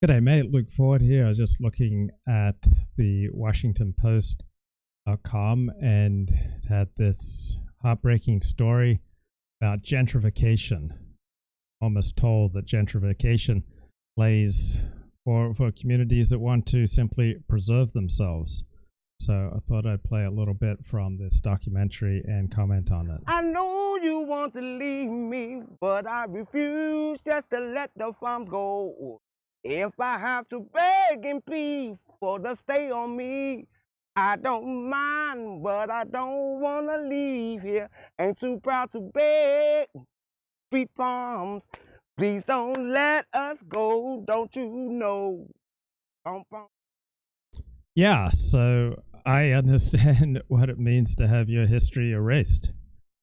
G'day, mate. Luke Ford here. I was just looking at the WashingtonPost.com and it had this heartbreaking story about gentrification. Almost told that gentrification plays for communities that want to simply preserve themselves. So I thought I'd play a little bit from this documentary and comment on it. I know you want to leave me, but I refuse just to let the farm go. If I have to beg and plead for the stay on me, I don't mind, but I don't want to leave here. Ain't too proud to beg. Street farms, please don't let us go, don't you know? Yeah, so I understand what it means to have your history erased.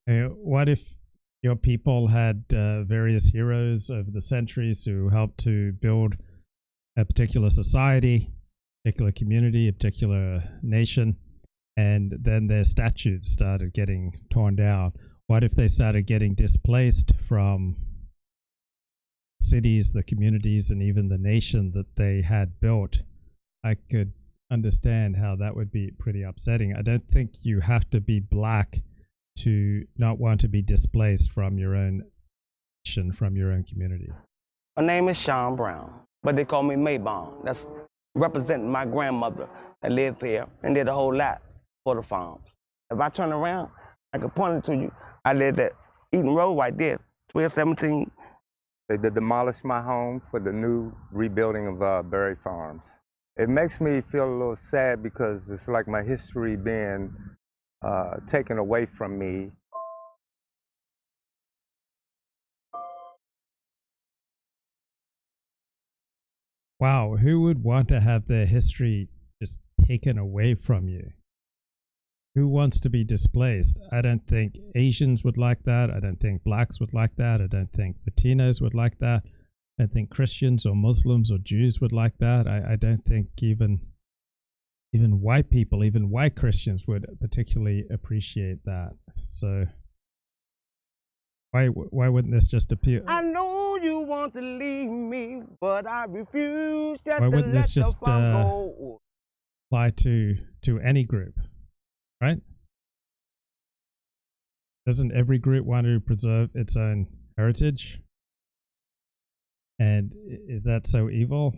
What if your people had various heroes over the centuries who helped to build a particular society, particular community, a particular nation, and then their statues started getting torn down? What if they started getting displaced from cities, the communities, and even the nation that they had built? I could understand how that would be pretty upsetting. I don't think you have to be black to not want to be displaced from your own nation, from your own community. Her name is Sean Brown, but they call me Maybon. That's representing my grandmother that lived here and did a whole lot for the farms. If I turn around, I can point it to you. I lived at Eaton Road right there, 1217. They demolished my home for the new rebuilding of Berry Farms. It makes me feel a little sad because it's like my history being taken away from me. Wow, who would want to have their history just taken away from you? Who wants to be displaced? I don't think Asians would like that. I don't think blacks would like that. I don't think Latinos would like that. I don't think Christians or Muslims or Jews would like that. I don't think even white people, even white Christians would particularly appreciate that. So why wouldn't this just appear? I know you want to leave me, but I refuse just Why to wouldn't let this just the farm go. apply to any group, right? Doesn't every group want to preserve its own heritage? And is that so evil?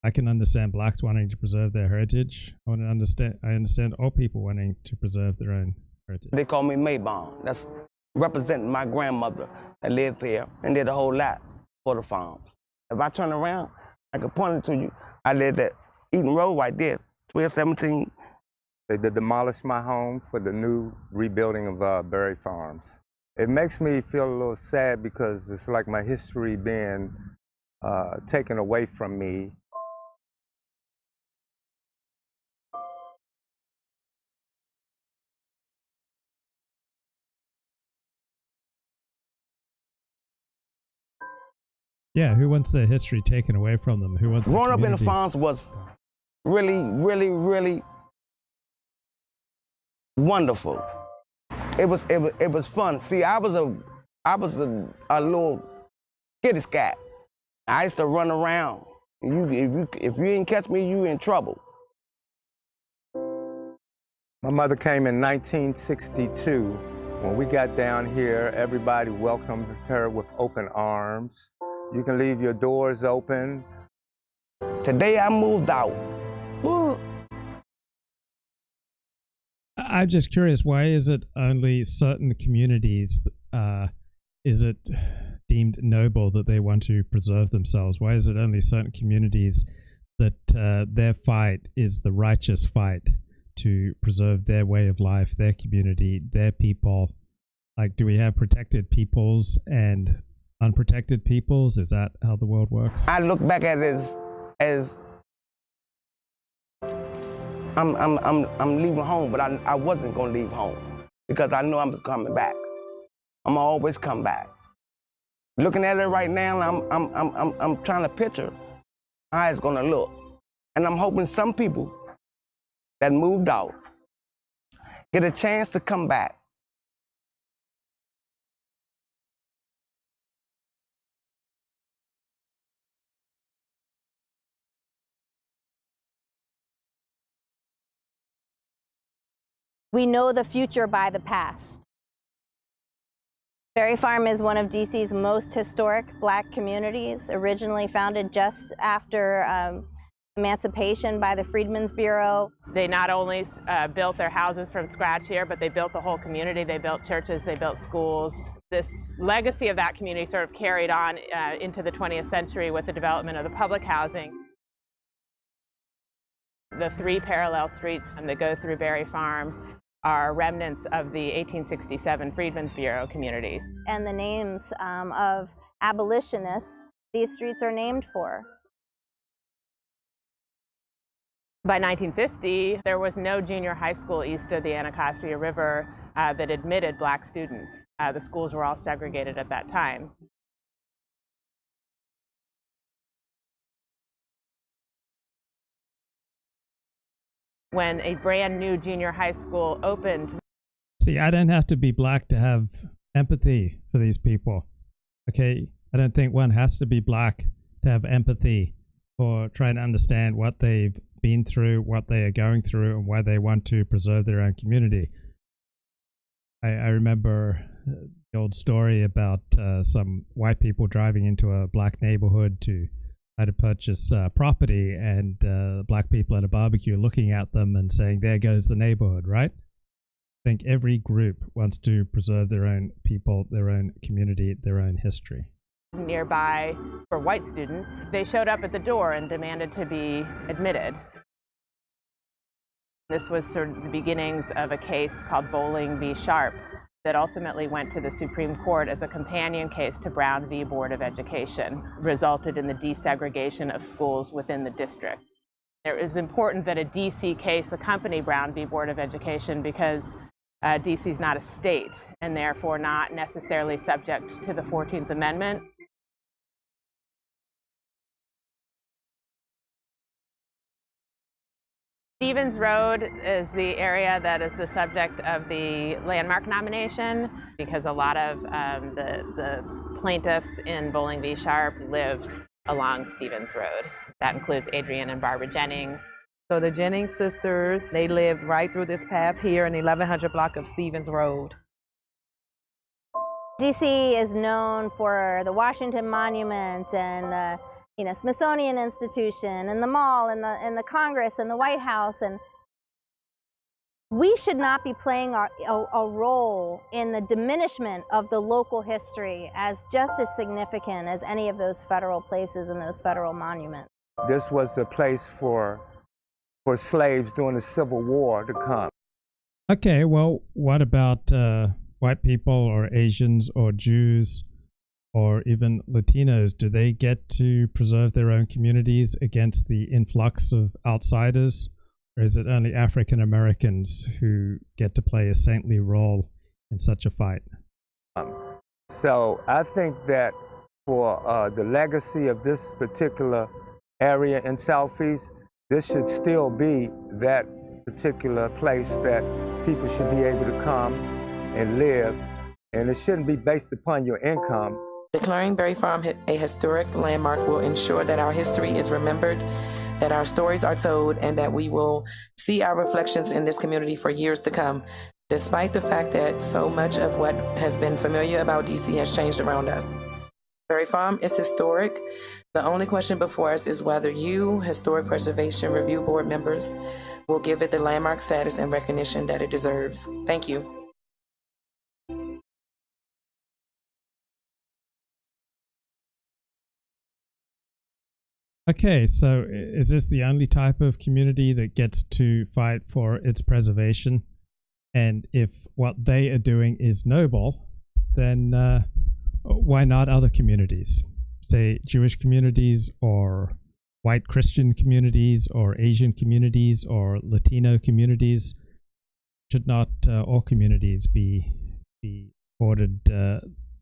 I can understand blacks wanting to preserve their heritage. I understand all people wanting to preserve their own heritage. They call me Maybon. That's representing my grandmother that lived here and did a whole lot for the farms. If I turn around, I can point it to you. I lived at Eaton Road right there, 1217. They demolished my home for the new rebuilding of Berry Farms. It makes me feel a little sad because it's like my history being taken away from me. Yeah, who wants their history taken away from them? Who wants Growing up in the farms was really, really, really wonderful. It was fun. See, I was a little kitty cat. I used to run around. If you didn't catch me, you in trouble. My mother came in 1962. When we got down here, everybody welcomed her with open arms. You can leave your doors open. Today I moved out. Ooh. I'm just curious, why is it only certain communities, is it deemed noble that they want to preserve themselves? Why is it only certain communities that their fight is the righteous fight to preserve their way of life, their community, their people? Like, do we have protected peoples and unprotected peoples? Is that how the world works? I look back at it as I'm leaving home, but I wasn't gonna leave home because I know I was coming back. I'm always come back. Looking at it right now, I'm trying to picture how it's gonna look, and I'm hoping some people that moved out get a chance to come back. We know the future by the past. Berry Farm is one of DC's most historic Black communities, originally founded just after emancipation by the Freedmen's Bureau. They not only built their houses from scratch here, but they built the whole community. They built churches, they built schools. This legacy of that community sort of carried on into the 20th century with the development of the public housing. The 3 parallel streets that go through Berry Farm are remnants of the 1867 Freedmen's Bureau communities. And the names of abolitionists these streets are named for. By 1950, there was no junior high school east of the Anacostia River that admitted Black students. The schools were all segregated at that time. When a brand new junior high school opened. See, I don't have to be Black to have empathy for these people. Okay, I don't think one has to be Black to have empathy for trying to understand what they've been through, what they are going through, and why they want to preserve their own community. I remember the old story about some white people driving into a Black neighborhood to try to purchase property, and Black people at a barbecue looking at them and saying, "There goes the neighborhood," right? I think every group wants to preserve their own people, their own community, their own history. Nearby, for white students, they showed up at the door and demanded to be admitted. This was sort of the beginnings of a case called Bowling v. Sharp that ultimately went to the Supreme Court as a companion case to Brown v. Board of Education, resulted in the desegregation of schools within the district. It was important that a DC case accompany Brown v. Board of Education because DC is not a state and therefore not necessarily subject to the 14th Amendment. Stevens Road is the area that is the subject of the landmark nomination because a lot of the plaintiffs in Bowling v. Sharp lived along Stevens Road. That includes Adrienne and Barbara Jennings. So the Jennings sisters, they lived right through this path here in the 1100 block of Stevens Road. DC is known for the Washington Monument and the Smithsonian Institution and the Mall and the Congress and the White House, and we should not be playing a role in the diminishment of the local history as just as significant as any of those federal places and those federal monuments. This was a place for slaves during the Civil War to come. Okay, well, what about white people or Asians or Jews or even Latinos? Do they get to preserve their own communities against the influx of outsiders? Or is it only African Americans who get to play a saintly role in such a fight? So I think that for the legacy of this particular area in Southeast, this should still be that particular place that people should be able to come and live, and it shouldn't be based upon your income. Declaring Berry Farm a historic landmark will ensure that our history is remembered, that our stories are told, and that we will see our reflections in this community for years to come, despite the fact that so much of what has been familiar about DC has changed around us. Berry Farm is historic. The only question before us is whether you, Historic Preservation Review Board members, will give it the landmark status and recognition that it deserves. Thank you. Okay, so is this the only type of community that gets to fight for its preservation? And if what they are doing is noble, then why not other communities? Say Jewish communities or white Christian communities or Asian communities or Latino communities. Should not all communities be afforded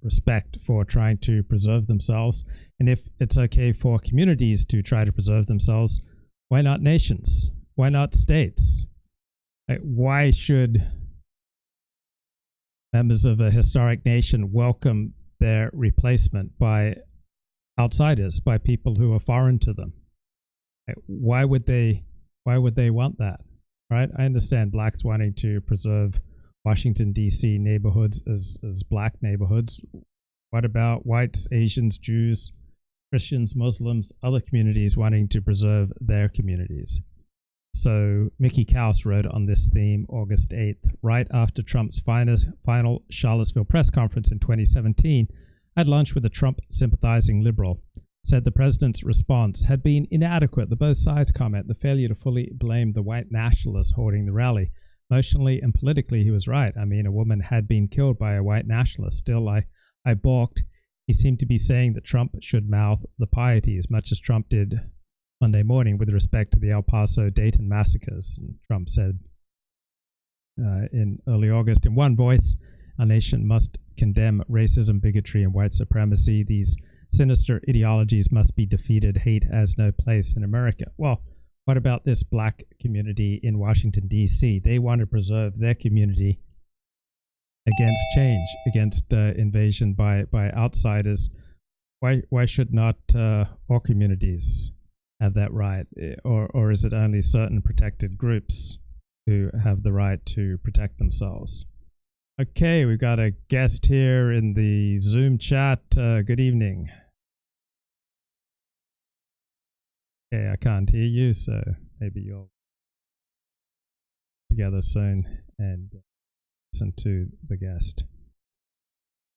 respect for trying to preserve themselves? And if it's okay for communities to try to preserve themselves, why not nations? Why not states? Why should members of a historic nation welcome their replacement by outsiders, by people who are foreign to them? Why would they want that? right? I understand blacks wanting to preserve Washington, D.C. neighborhoods as black neighborhoods. What about whites, Asians, Jews, Christians, Muslims, other communities wanting to preserve their communities? So Mickey Kaus wrote on this theme August 8th, right after Trump's final Charlottesville press conference in 2017, I had lunch with a Trump-sympathizing liberal. Said the president's response had been inadequate. The both sides comment, the failure to fully blame the white nationalists holding the rally. Emotionally and politically, he was right. I mean, a woman had been killed by a white nationalist. Still, I balked. He seemed to be saying that Trump should mouth the Pieties, much as Trump did Monday morning with respect to the El Paso Dayton massacres. And Trump said in early August, in one voice, our nation must condemn racism, bigotry, and white supremacy. These sinister ideologies must be defeated. Hate has no place in America. Well, what about this black community in Washington, D.C.? They want to preserve their community against change, against invasion by outsiders. Why should not all communities have that right? Or is it only certain protected groups who have the right to protect themselves? Okay, we've got a guest here in the Zoom chat. Good evening. Okay, I can't hear you, so maybe you'll together soon and listen to the guest.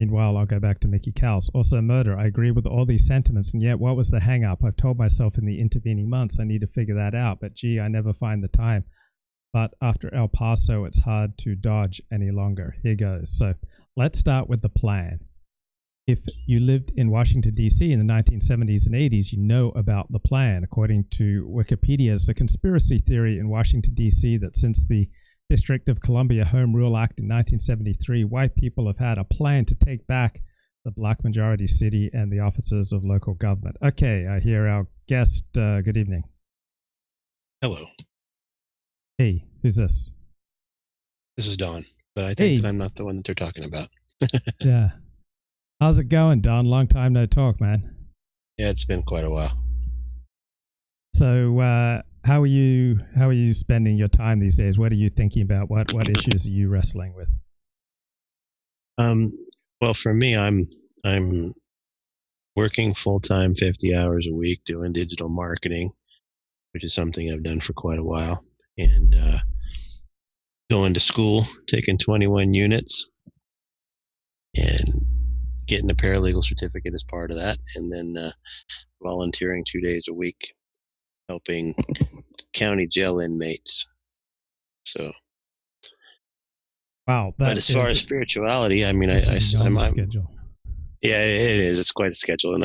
Meanwhile, I'll go back to Mickey Kaus. Also, murder. I agree with all these sentiments, and yet what was the hang-up? I've told myself in the intervening months I need to figure that out, but gee, I never find the time. But after El Paso, it's hard to dodge any longer. Here goes. So let's start with the plan. If you lived in Washington, D.C. in the 1970s and 80s, you know about the plan. According to Wikipedia, it's a conspiracy theory in Washington, D.C. that since the District of Columbia Home Rule Act in 1973, white people have had a plan to take back the black majority city and the offices of local government. Okay, I hear our guest. Good evening. Hello. Hey, who's this? This is Don, but I think that I'm not the one that they're talking about. Yeah. How's it going, Don? Long time no talk, man. Yeah, it's been quite a while. So, how are you spending your time these days? What are you thinking about? What issues are you wrestling with? Well, for me, I'm working full-time 50 hours a week doing digital marketing, which is something I've done for quite a while, and going to school, taking 21 units, and getting a paralegal certificate as part of that, and then volunteering 2 days a week, helping county jail inmates. So, wow. But as far as spirituality, I mean, I'm schedule. Yeah, it is. It's quite a schedule, and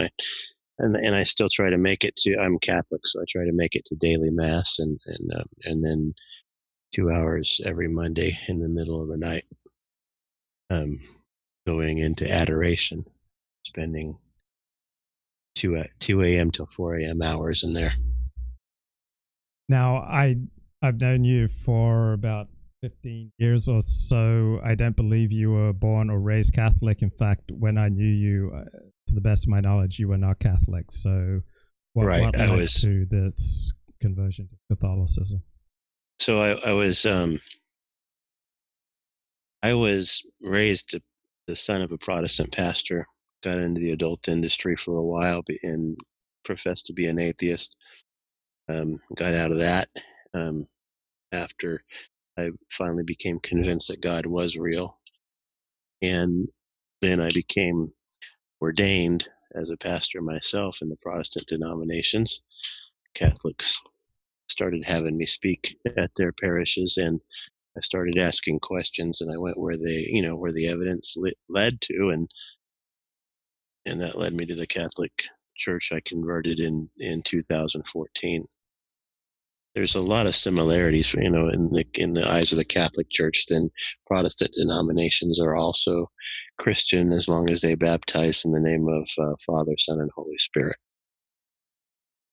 I still try to make it to. I'm Catholic, so I try to make it to daily mass, and then 2 hours every Monday in the middle of the night, going into adoration, spending 2 a.m. till 4 a.m. hours in there. Now, I've known you for about 15 years or so. I don't believe you were born or raised Catholic. In fact, when I knew you, to the best of my knowledge, you were not Catholic. So what led to this conversion to Catholicism? So I was raised the son of a Protestant pastor, got into the adult industry for a while and professed to be an atheist. Got out of that after I finally became convinced that God was real. And then I became ordained as a pastor myself in the Protestant denominations. Catholics started having me speak at their parishes, and I started asking questions, and I went where the evidence led to, and that led me to the Catholic Church. I converted in 2014. There's a lot of similarities, in the eyes of the Catholic Church. Then Protestant denominations are also Christian as long as they baptize in the name of Father, Son, and Holy Spirit.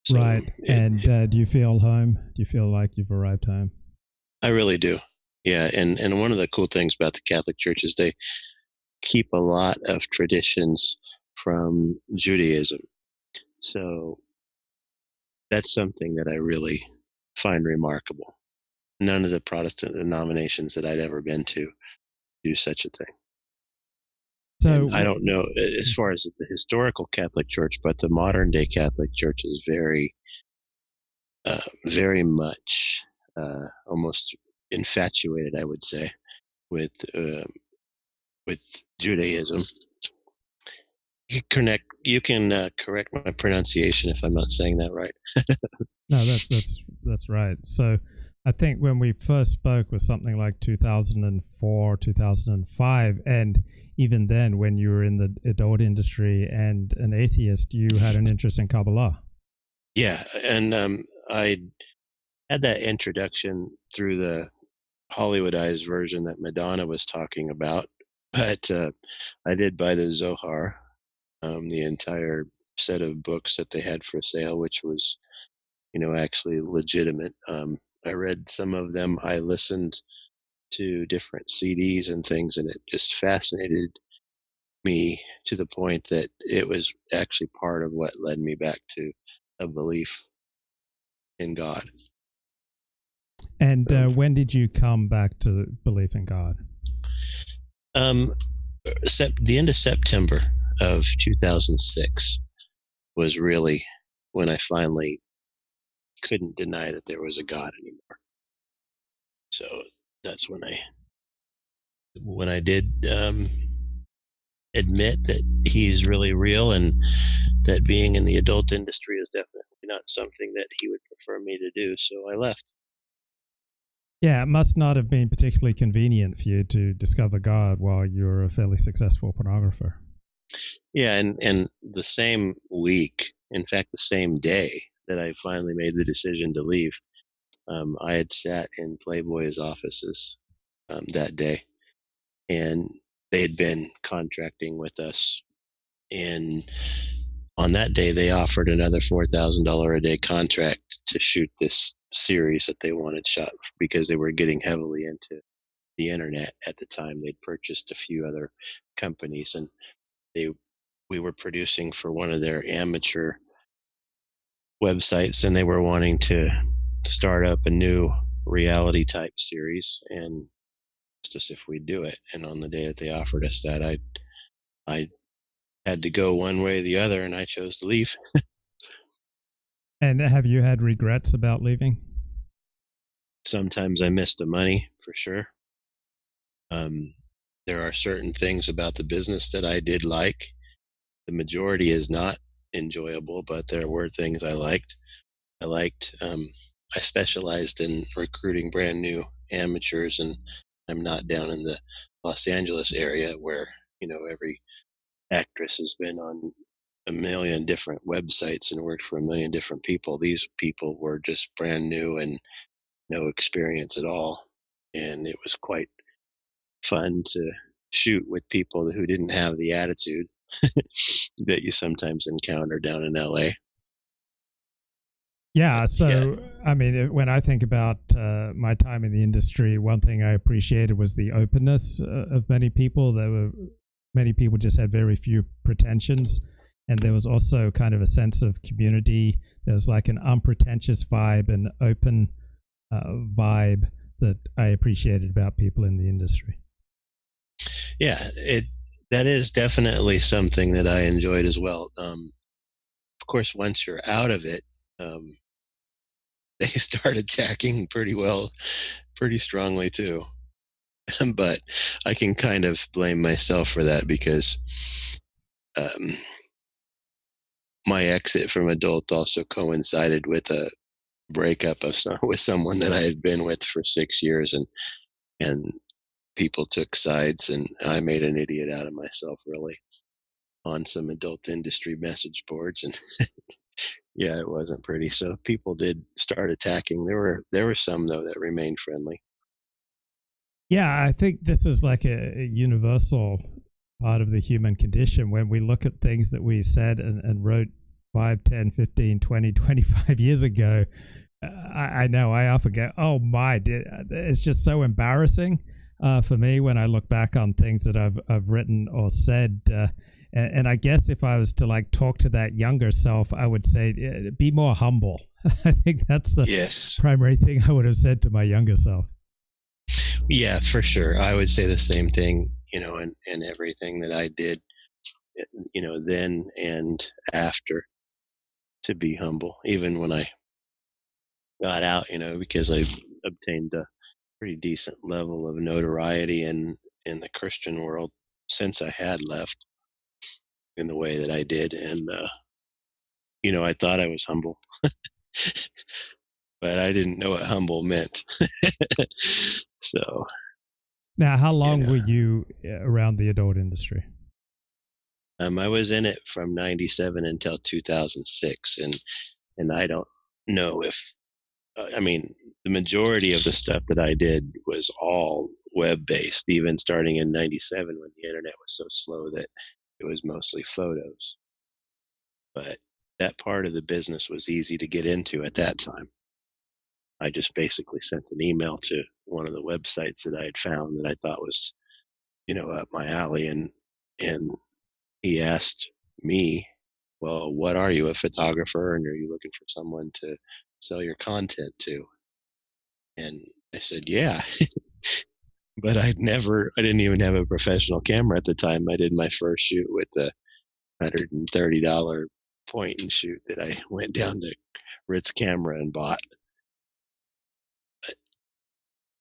So right. And do you feel home? Do you feel like you've arrived home? I really do. Yeah. And one of the cool things about the Catholic Church is they keep a lot of traditions from Judaism. So that's something that I really find remarkable. none of the Protestant denominations that I'd ever been to do such a thing. So And I don't know as far as the historical Catholic Church, but the modern day Catholic Church is very much almost infatuated, I would say, with Judaism. You can correct my pronunciation if I'm not saying that right. No, that's right. So I think when we first spoke was something like 2004, 2005, and even then, when you were in the adult industry and an atheist, you had an interest in Kabbalah. Yeah, and I had that introduction through the Hollywoodized version that Madonna was talking about, but I did buy the Zohar, the entire set of books that they had for sale, which was, actually legitimate. I read some of them. I listened to different CDs and things, and it just fascinated me to the point that it was actually part of what led me back to a belief in God. And when did you come back to belief in God? The end of September of 2006 was really when I finally couldn't deny that there was a God anymore. So that's when I did admit that he's really real, and that being in the adult industry is definitely not something that he would prefer me to do. So I left. Yeah, it must not have been particularly convenient for you to discover God while you were a fairly successful pornographer. Yeah, and the same week, in fact, the same day that I finally made the decision to leave, I had sat in Playboy's offices that day, and they had been contracting with us. And on that day, they offered another $4,000 a day contract to shoot this series that they wanted shot, because they were getting heavily into the internet at the time. They'd purchased a few other companies, and we were producing for one of their amateur websites, and they were wanting to start up a new reality type series and asked us if we'd do it. And on the day that they offered us that, I had to go one way or the other, and I chose to leave. And have you had regrets about leaving? Sometimes I miss the money, for sure. There are certain things about the business that I did like. The majority is not enjoyable, but there were things I liked. I specialized in recruiting brand new amateurs, and I'm not down in the Los Angeles area where, every actress has been on a million different websites and worked for a million different people. These people were just brand new and no experience at all. And it was quite fun to shoot with people who didn't have the attitude that you sometimes encounter down in LA. Yeah, so I mean, when I think about my time in the industry, one thing I appreciated was the openness of many people. Many people just had very few pretensions, and there was also kind of a sense of community. There was like an unpretentious vibe, an open vibe that I appreciated about people in the industry. Yeah, that is definitely something that I enjoyed as well. Of course, once you're out of it, they start attacking pretty strongly too. But I can kind of blame myself for that, because my exit from adult also coincided with a breakup with someone that I had been with for 6 years, and people took sides, and I made an idiot out of myself, really, on some adult industry message boards, and yeah, it wasn't pretty. So people did start attacking. There were some, though, that remained friendly. Yeah, I think this is like a universal part of the human condition. When we look at things that we said and wrote 5, 10, 15, 20, 25 years ago, I know I often go, oh my, it's just so embarrassing for me when I look back on things that I've written or said. And I guess if I was to like talk to that younger self, I would say, be more humble. I think that's the Yes. primary thing I would have said to my younger self. Yeah, for sure. I would say the same thing, and everything that I did, then and after, to be humble, even when I got out, because I obtained a pretty decent level of notoriety in the Christian world since I had left in the way that I did. And, I thought I was humble, but I didn't know what humble meant. So, Now, how long were you around the adult industry? I was in it from 97 until 2006. And I don't know if, the majority of the stuff that I did was all web-based, even starting in 97 when the internet was so slow that it was mostly photos. But that part of the business was easy to get into at that time. I just basically sent an email to one of the websites that I had found that I thought was, up my alley, and he asked me, well, what are you, a photographer, and are you looking for someone to sell your content to? And I said, yeah. But I didn't even have a professional camera at the time. I did my first shoot with a $130 point and shoot that I went down to Ritz Camera and bought.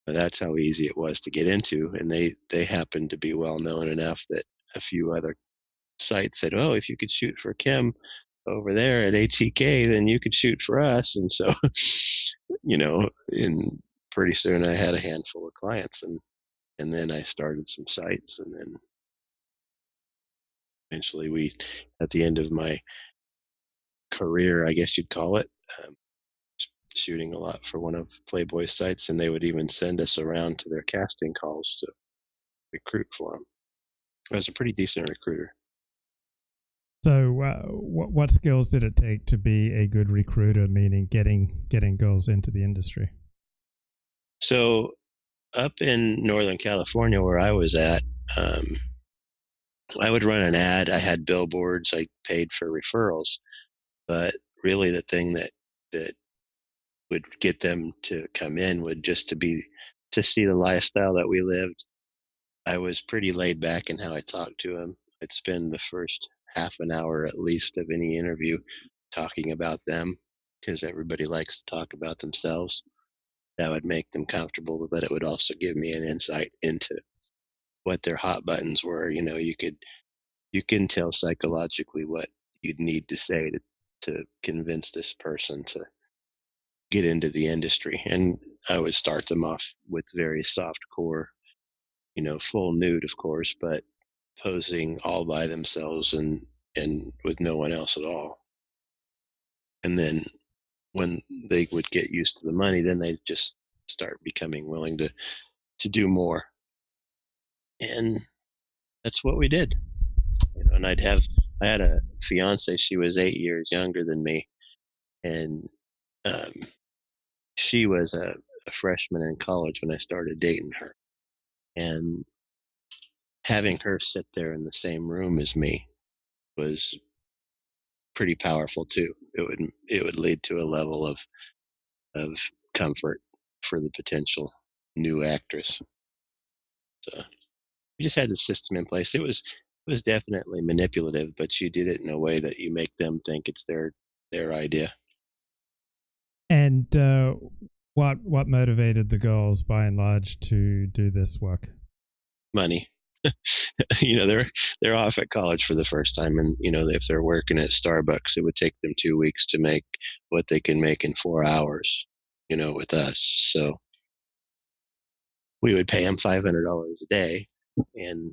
But that's how easy it was to get into. And they happened to be well known enough that a few other sites said, oh, if you could shoot for Kim over there at HEK, then you could shoot for us. And so, and pretty soon I had a handful of clients, and then I started some sites, and then eventually at the end of my career, I guess you'd call it, shooting a lot for one of Playboy's sites, and they would even send us around to their casting calls to recruit for them. I was a pretty decent recruiter. So what skills did it take to be a good recruiter, meaning getting girls into the industry? So up in Northern California where I was at, I would run an ad. I had billboards. I paid for referrals. But really the thing that would get them to come in would just to see the lifestyle that we lived. I was pretty laid back in how I talked to them. I'd spend the first half an hour at least of any interview talking about them, because everybody likes to talk about themselves. That would make them comfortable, but it would also give me an insight into what their hot buttons were. You can tell psychologically what you'd need to say to convince this person to get into the industry. And I would start them off with very soft core, full nude, of course, but posing all by themselves and with no one else at all. And then when they would get used to the money, then they'd just start becoming willing to do more. And that's what we did. And I had a fiance. She was 8 years younger than me, and she was a freshman in college when I started dating her. And having her sit there in the same room as me was pretty powerful too. It would lead to a level of comfort for the potential new actress. So we just had a system in place. It was definitely manipulative, but you did it in a way that you make them think it's their idea. And what motivated the girls by and large to do this work? Money. They're off at college for the first time, and if they're working at Starbucks, it would take them 2 weeks to make what they can make in 4 hours, with us. So we would pay them $500 a day, and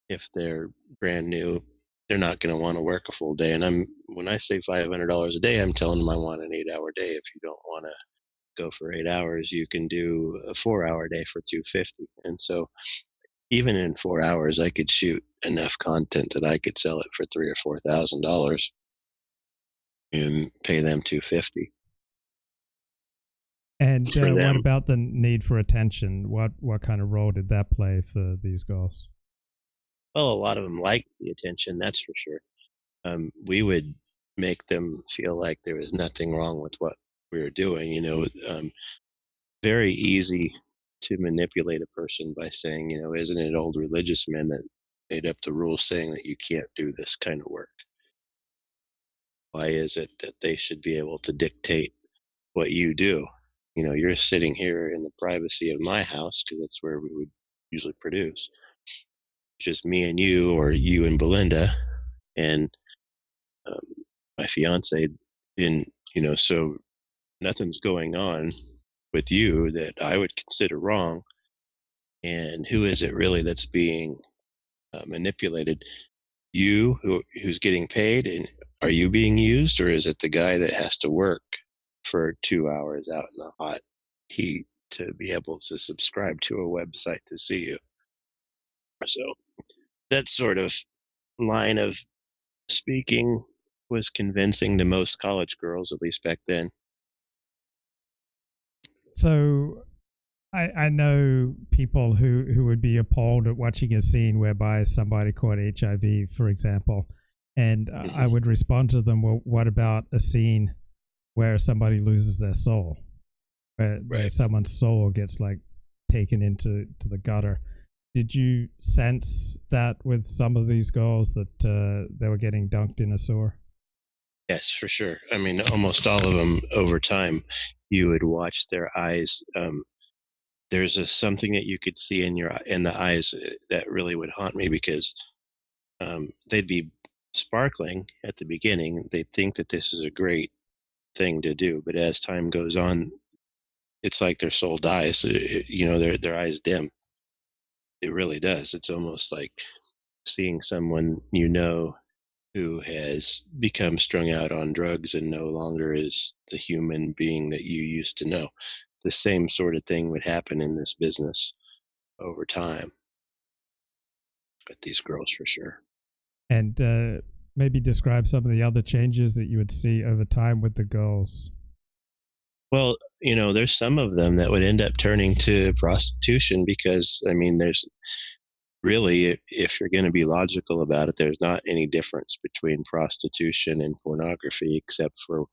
if they're brand new, they're not going to want to work a full day. And when I say $500 a day, I'm telling them I want an 8-hour day. If you don't want to go for 8 hours, you can do a 4-hour day for $250. And so even in 4 hours, I could shoot enough content that I could sell it for $3,000 or $4,000 and pay them $250. And what about the need for attention? What kind of role did that play for these girls? Well, a lot of them liked the attention, that's for sure. We would make them feel like there was nothing wrong with what we were doing. Very easy to manipulate a person by saying, isn't it old religious men that made up the rules saying that you can't do this kind of work? Why is it that they should be able to dictate what you do? You're sitting here in the privacy of my house, because that's where we would usually produce. Just me and you, or you and Belinda, and my fiance. So nothing's going on with you that I would consider wrong. And who is it really that's being manipulated? You, who's getting paid, and are you being used, or is it the guy that has to work for 2 hours out in the hot heat to be able to subscribe to a website to see you? So that sort of line of speaking was convincing to most college girls, at least back then. So I know people who would be appalled at watching a scene whereby somebody caught HIV, for example, and I would respond to them, well, what about a scene where somebody loses their soul, where someone's soul gets like taken into the gutter? Did you sense that with some of these girls that they were getting dunked in a sewer? Yes, for sure. I mean, almost all of them, over time, you would watch their eyes. There's something that you could see in the eyes that really would haunt me, because they'd be sparkling at the beginning. They'd think that this is a great thing to do, but as time goes on, it's like their soul dies. Their eyes dim. It really does. It's almost like seeing someone who has become strung out on drugs and no longer is the human being that you used to know. The same sort of thing would happen in this business over time with these girls, for sure. And maybe describe some of the other changes that you would see over time with the girls. Well, there's some of them that would end up turning to prostitution, because, there's really, if you're going to be logical about it, there's not any difference between prostitution and pornography, except for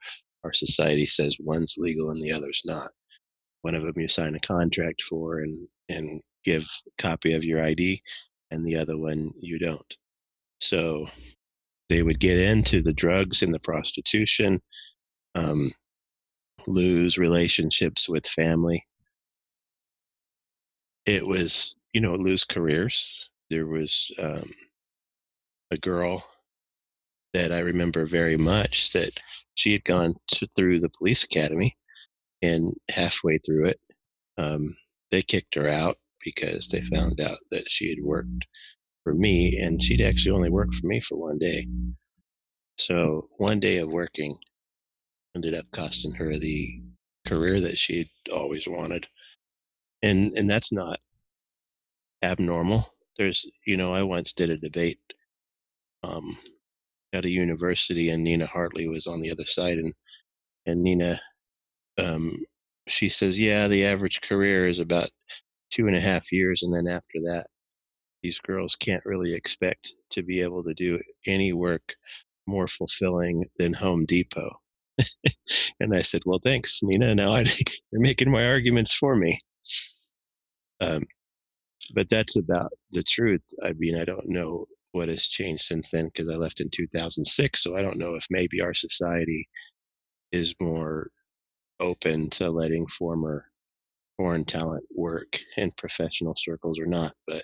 our society says one's legal and the other's not. One of them you sign a contract for and give a copy of your ID, and the other one you don't. So they would get into the drugs and the prostitution, lose relationships with family. It was, lose careers. There was a girl that I remember very much, that she had gone through the police academy, and halfway through it, they kicked her out because they found out that she had worked for me, and she'd actually only worked for me for one day. So one day of working ended up costing her the career that she'd always wanted. And that's not abnormal. There's, I once did a debate at a university, and Nina Hartley was on the other side, and Nina, she says, yeah, the average career is about 2.5 years, and then after that, these girls can't really expect to be able to do any work more fulfilling than Home Depot. And I said, well, thanks, Nina. Now you're making my arguments for me. But that's about the truth. I don't know what has changed since then, because I left in 2006. So I don't know if maybe our society is more open to letting former foreign talent work in professional circles or not, but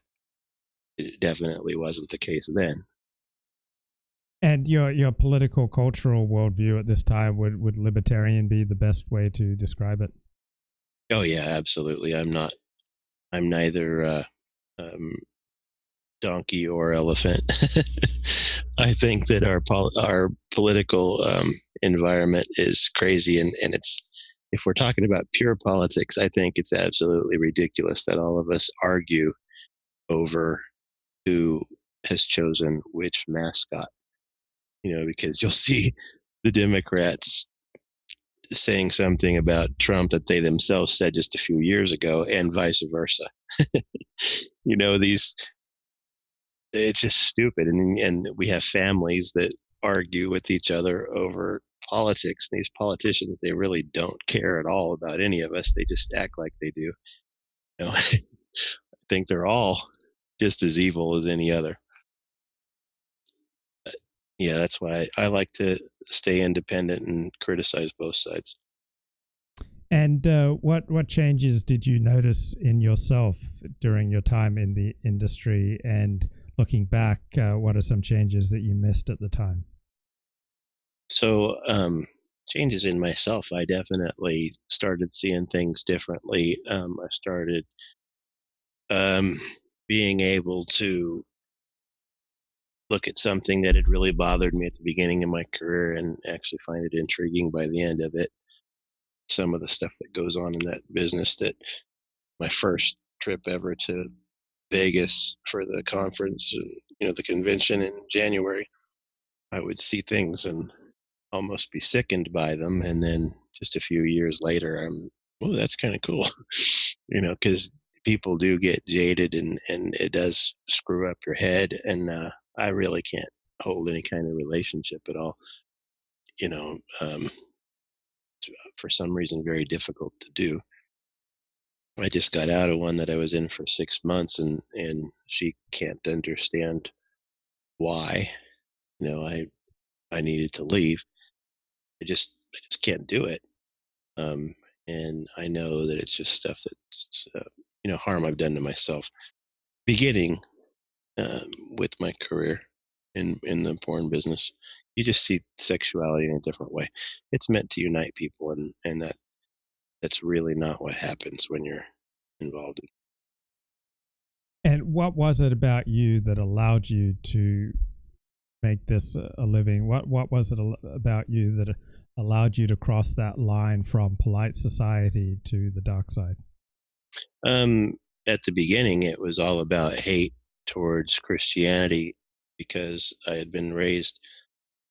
it definitely wasn't the case then. And your political cultural worldview at this time, would libertarian be the best way to describe it? Oh yeah, absolutely. I'm neither donkey or elephant. I think that our political environment is crazy, and it's, if we're talking about pure politics, I think it's absolutely ridiculous that all of us argue over who has chosen which mascot. Because you'll see the Democrats saying something about Trump that they themselves said just a few years ago, and vice versa. It's just stupid. And we have families that argue with each other over politics. These politicians, they really don't care at all about any of us. They just act like they do. You know, I think they're all just as evil as any other. But yeah, that's why I like to stay independent and criticize both sides. And what changes did you notice in yourself during your time in the industry? And looking back, what are some changes that you missed at the time? So, changes in myself, I definitely started seeing things differently. I started um, being able to look at something that had really bothered me at the beginning of my career and actually find it intriguing by the end of it. Some of the stuff that goes on in that business, that my first trip ever to Vegas for the conference, the convention in January, I would see things and almost be sickened by them. And then just a few years later, oh, that's kind of cool, because people do get jaded and it does screw up your head. And I really can't hold any kind of relationship at all, you know, um, for some reason, very difficult to do. I just got out of one that I was in for 6 months, and she can't understand why. I needed to leave. I just can't do it. Um, and I know that it's just stuff that's harm I've done to myself. Beginning with my career in the porn business, you just see sexuality in a different way. It's meant to unite people, and that's really not what happens when you're involved in. And what was it about you that allowed you to make this a living? What was it about you that allowed you to cross that line from polite society to the dark side? At the beginning, it was all about hate towards Christianity because I had been raised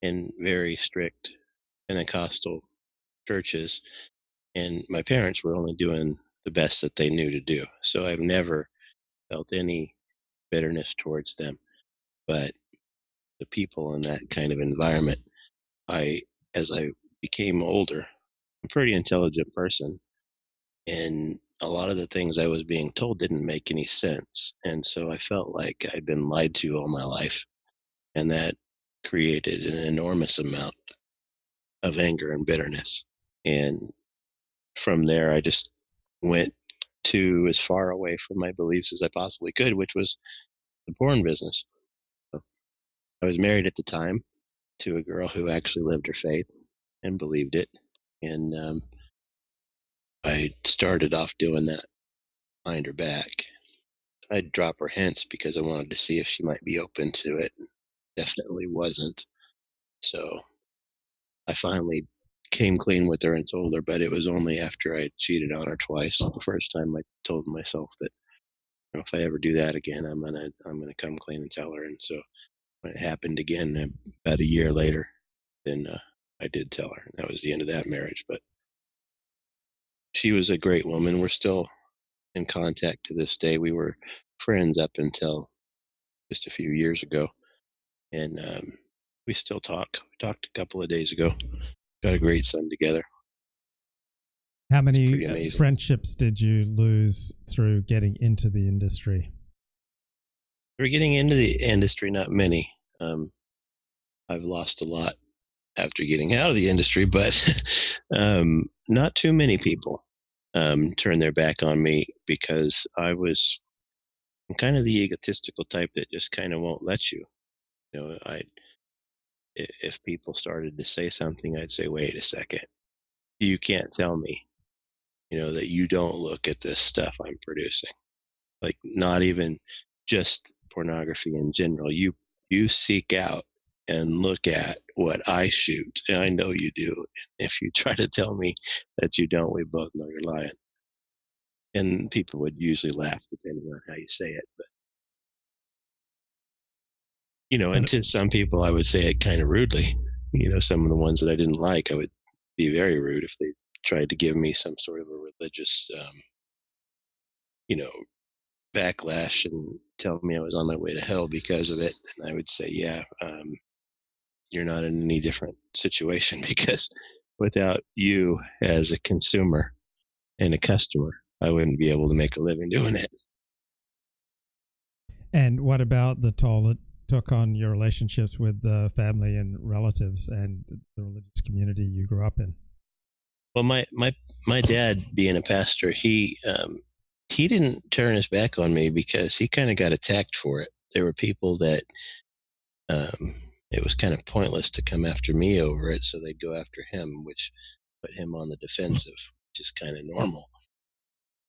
in very strict Pentecostal churches, and my parents were only doing the best that they knew to do. So I've never felt any bitterness towards them. But the people in that kind of environment, as I became older, I'm a pretty intelligent person, and a lot of the things I was being told didn't make any sense. And so I felt like I'd been lied to all my life, and that created an enormous amount of anger and bitterness. And from there, I just went to as far away from my beliefs as I possibly could, which was the porn business. So I was married at the time to a girl who actually lived her faith and believed it. And I started off doing that behind her back. I'd drop her hints because I wanted to see if she might be open to it. Definitely wasn't. So I finally came clean with her and told her, but it was only after I cheated on her twice. The first time I told myself that if I ever do that again, I'm gonna come clean and tell her. And so when it happened again about a year later, then I did tell her. And that was the end of that marriage. But she was a great woman. We're still in contact to this day. We were friends up until just a few years ago, and we still talk. We talked a couple of days ago. Got a great son together. How many friendships did you lose through getting into the industry? Through getting into the industry, not many. I've lost a lot after getting out of the industry, but not too many people turned their back on me because I'm kind of the egotistical type that just kind of won't let you. If people started to say something, I'd say, wait a second, you can't tell me, that you don't look at this stuff I'm producing. Like, not even just pornography in general. You seek out and look at what I shoot, and I know you do. If you try to tell me that you don't, we both know you're lying. And people would usually laugh depending on how you say it. But, and to some people, I would say it kind of rudely. Some of the ones that I didn't like, I would be very rude if they tried to give me some sort of a religious, backlash and tell me I was on my way to hell because of it. And I would say, yeah, you're not in any different situation because without you as a consumer and a customer, I wouldn't be able to make a living doing it. And what about the toll it took on your relationships with the family and relatives and the religious community you grew up in? Well, my dad, being a pastor, he didn't turn his back on me because he kind of got attacked for it. There were people that it was kind of pointless to come after me over it, so they'd go after him, which put him on the defensive, which is kind of normal.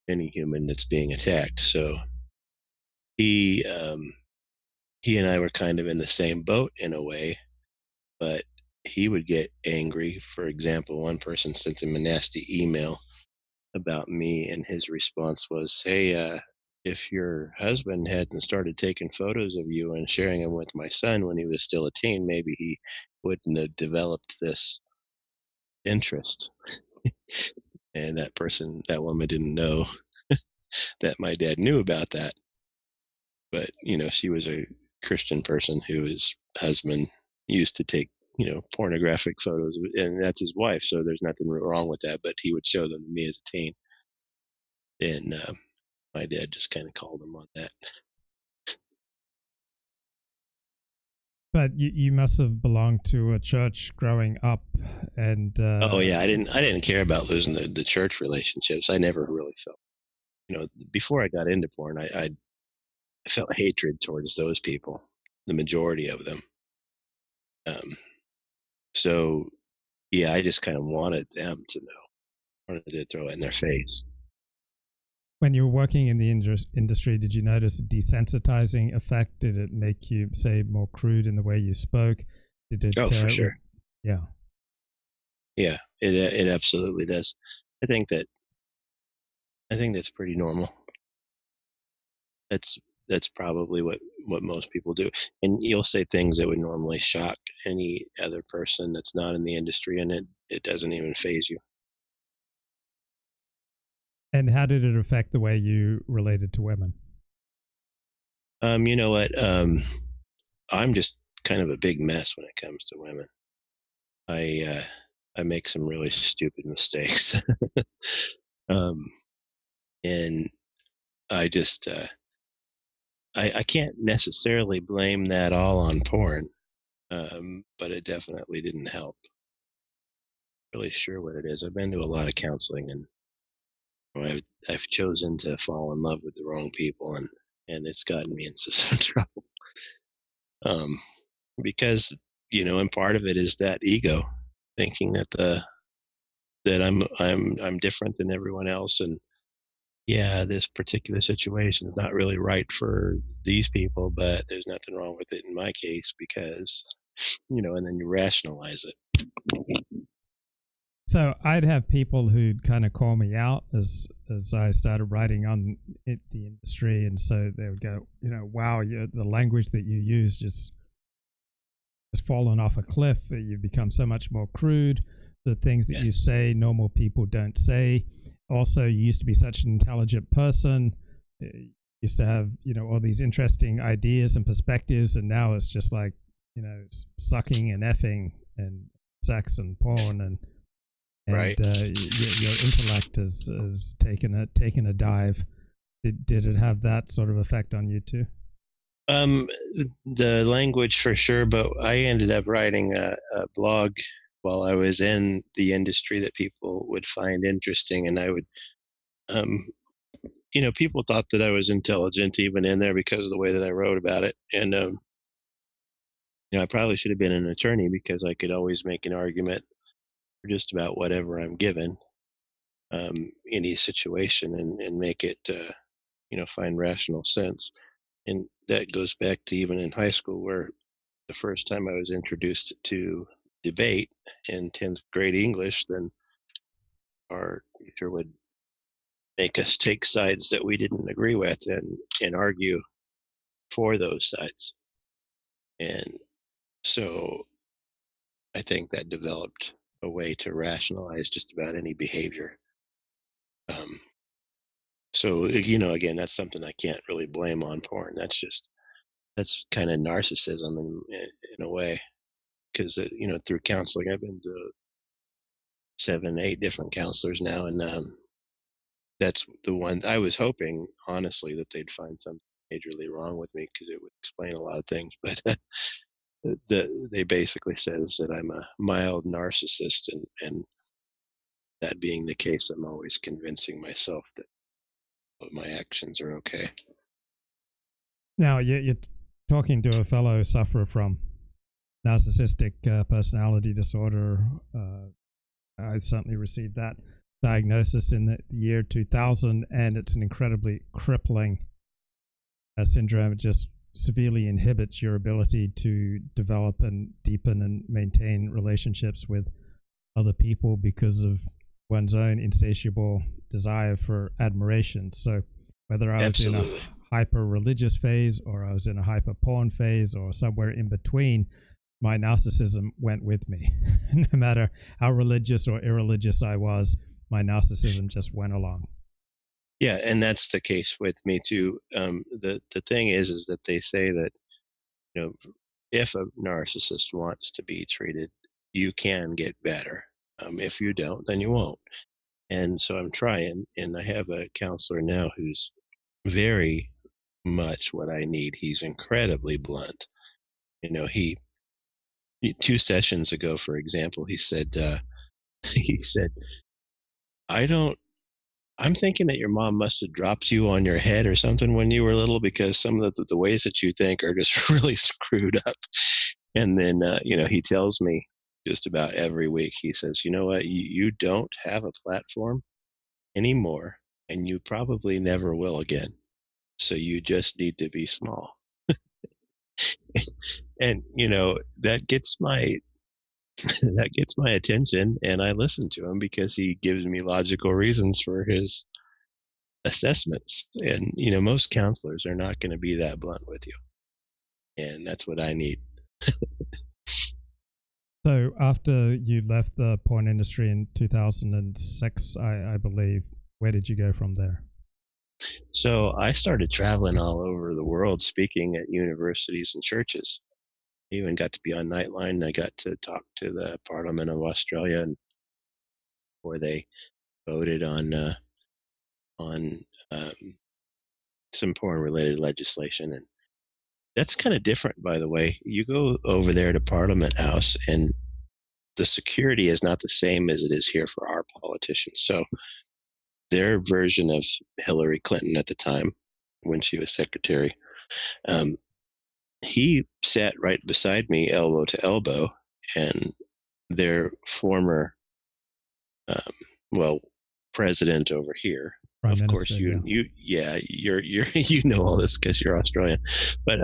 Any human that's being attacked. So he and I were kind of in the same boat in a way, but he would get angry. For example, one person sent him a nasty email about me, and his response was, "Hey, if your husband hadn't started taking photos of you and sharing them with my son when he was still a teen, maybe he wouldn't have developed this interest." And that woman didn't know that my dad knew about that. But, she was a Christian person whose husband used to take, pornographic photos, and that's his wife. So there's nothing wrong with that. But he would show them to me as a teen. And my dad just kind of called him on that. But you must have belonged to a church growing up, and oh yeah, I didn't care about losing the church relationships. I never really felt, before I got into porn, I felt hatred towards those people, the majority of them. So yeah, I just kind of wanted them to know, wanted to throw it in their face. When you were working in the industry, did you notice a desensitizing effect? Did it make you, say, more crude in the way you spoke? Did it? Oh, for sure. Yeah. Yeah, it absolutely does. I think that's pretty normal. That's probably what most people do. And you'll say things that would normally shock any other person that's not in the industry, and it doesn't even faze you. And how did it affect the way you related to women? You know what? I'm just kind of a big mess when it comes to women. I make some really stupid mistakes. And I just I can't necessarily blame that all on porn, but it definitely didn't help. Really sure what it is. I've been to a lot of counseling, and I've chosen to fall in love with the wrong people, and it's gotten me into some trouble. Because and part of it is that ego, thinking that I'm different than everyone else, and yeah, this particular situation is not really right for these people, but there's nothing wrong with it in my case because, and then you rationalize it. So I'd have people who'd kind of call me out as I started writing on the industry, and so they would go, wow, the language that you use just has fallen off a cliff. You've become so much more crude. The things that you say, normal people don't say. Also, you used to be such an intelligent person. You used to have, all these interesting ideas and perspectives, and now it's just like, sucking and effing and sex and porn and right. Your intellect has taken a dive. Did it have that sort of effect on you too? The language for sure, but I ended up writing a blog while I was in the industry that people would find interesting, and I would, people thought that I was intelligent even in there because of the way that I wrote about it, and I probably should have been an attorney because I could always make an argument for just about whatever I'm given, any situation, and make it, find rational sense. And that goes back to even in high school, where the first time I was introduced to debate in 10th grade English, then our teacher would make us take sides that we didn't agree with and argue for those sides. And so I think that developed a way to rationalize just about any behavior. So, again, that's something I can't really blame on porn. That's kind of narcissism in a way, because through counseling, I've been to 7, 8 different counselors now, and that's the one I was hoping, honestly, that they'd find something majorly wrong with me because it would explain a lot of things. But they basically says that I'm a mild narcissist, and that being the case, I'm always convincing myself that my actions are okay. Now, you're talking to a fellow sufferer from narcissistic personality disorder. I certainly received that diagnosis in the year 2000, and it's an incredibly crippling syndrome. It just severely inhibits your ability to develop and deepen and maintain relationships with other people because of one's own insatiable desire for admiration. So whether I was in a hyper-religious phase or I was in a hyper-porn phase or somewhere in between, my narcissism went with me. No matter how religious or irreligious I was, my narcissism just went along. Yeah, and that's the case with me too. The thing is that they say that if a narcissist wants to be treated, you can get better. If you don't, then you won't. And so I'm trying, and I have a counselor now who's very much what I need. He's incredibly blunt. He 2 sessions ago, for example, he said, I'm thinking that your mom must have dropped you on your head or something when you were little, because some of the ways that you think are just really screwed up. And then, he tells me just about every week, he says, you know what, you don't have a platform anymore, and you probably never will again. So you just need to be small. And, that gets my attention, and I listen to him because he gives me logical reasons for his assessments. And most counselors are not going to be that blunt with you, and that's what I need. So after you left the porn industry in 2006, I believe, where did you go from there? So I started traveling all over the world, speaking at universities and churches. I even got to be on Nightline. I got to talk to the Parliament of Australia, and where they voted on some porn-related legislation. And that's kind of different, by the way. You go over there to Parliament House, and the security is not the same as it is here for our politicians. So their version of Hillary Clinton at the time, when she was secretary, he sat right beside me, elbow to elbow, and their former, president over here. Prime of Minister, course, you're you know all this because you're Australian, but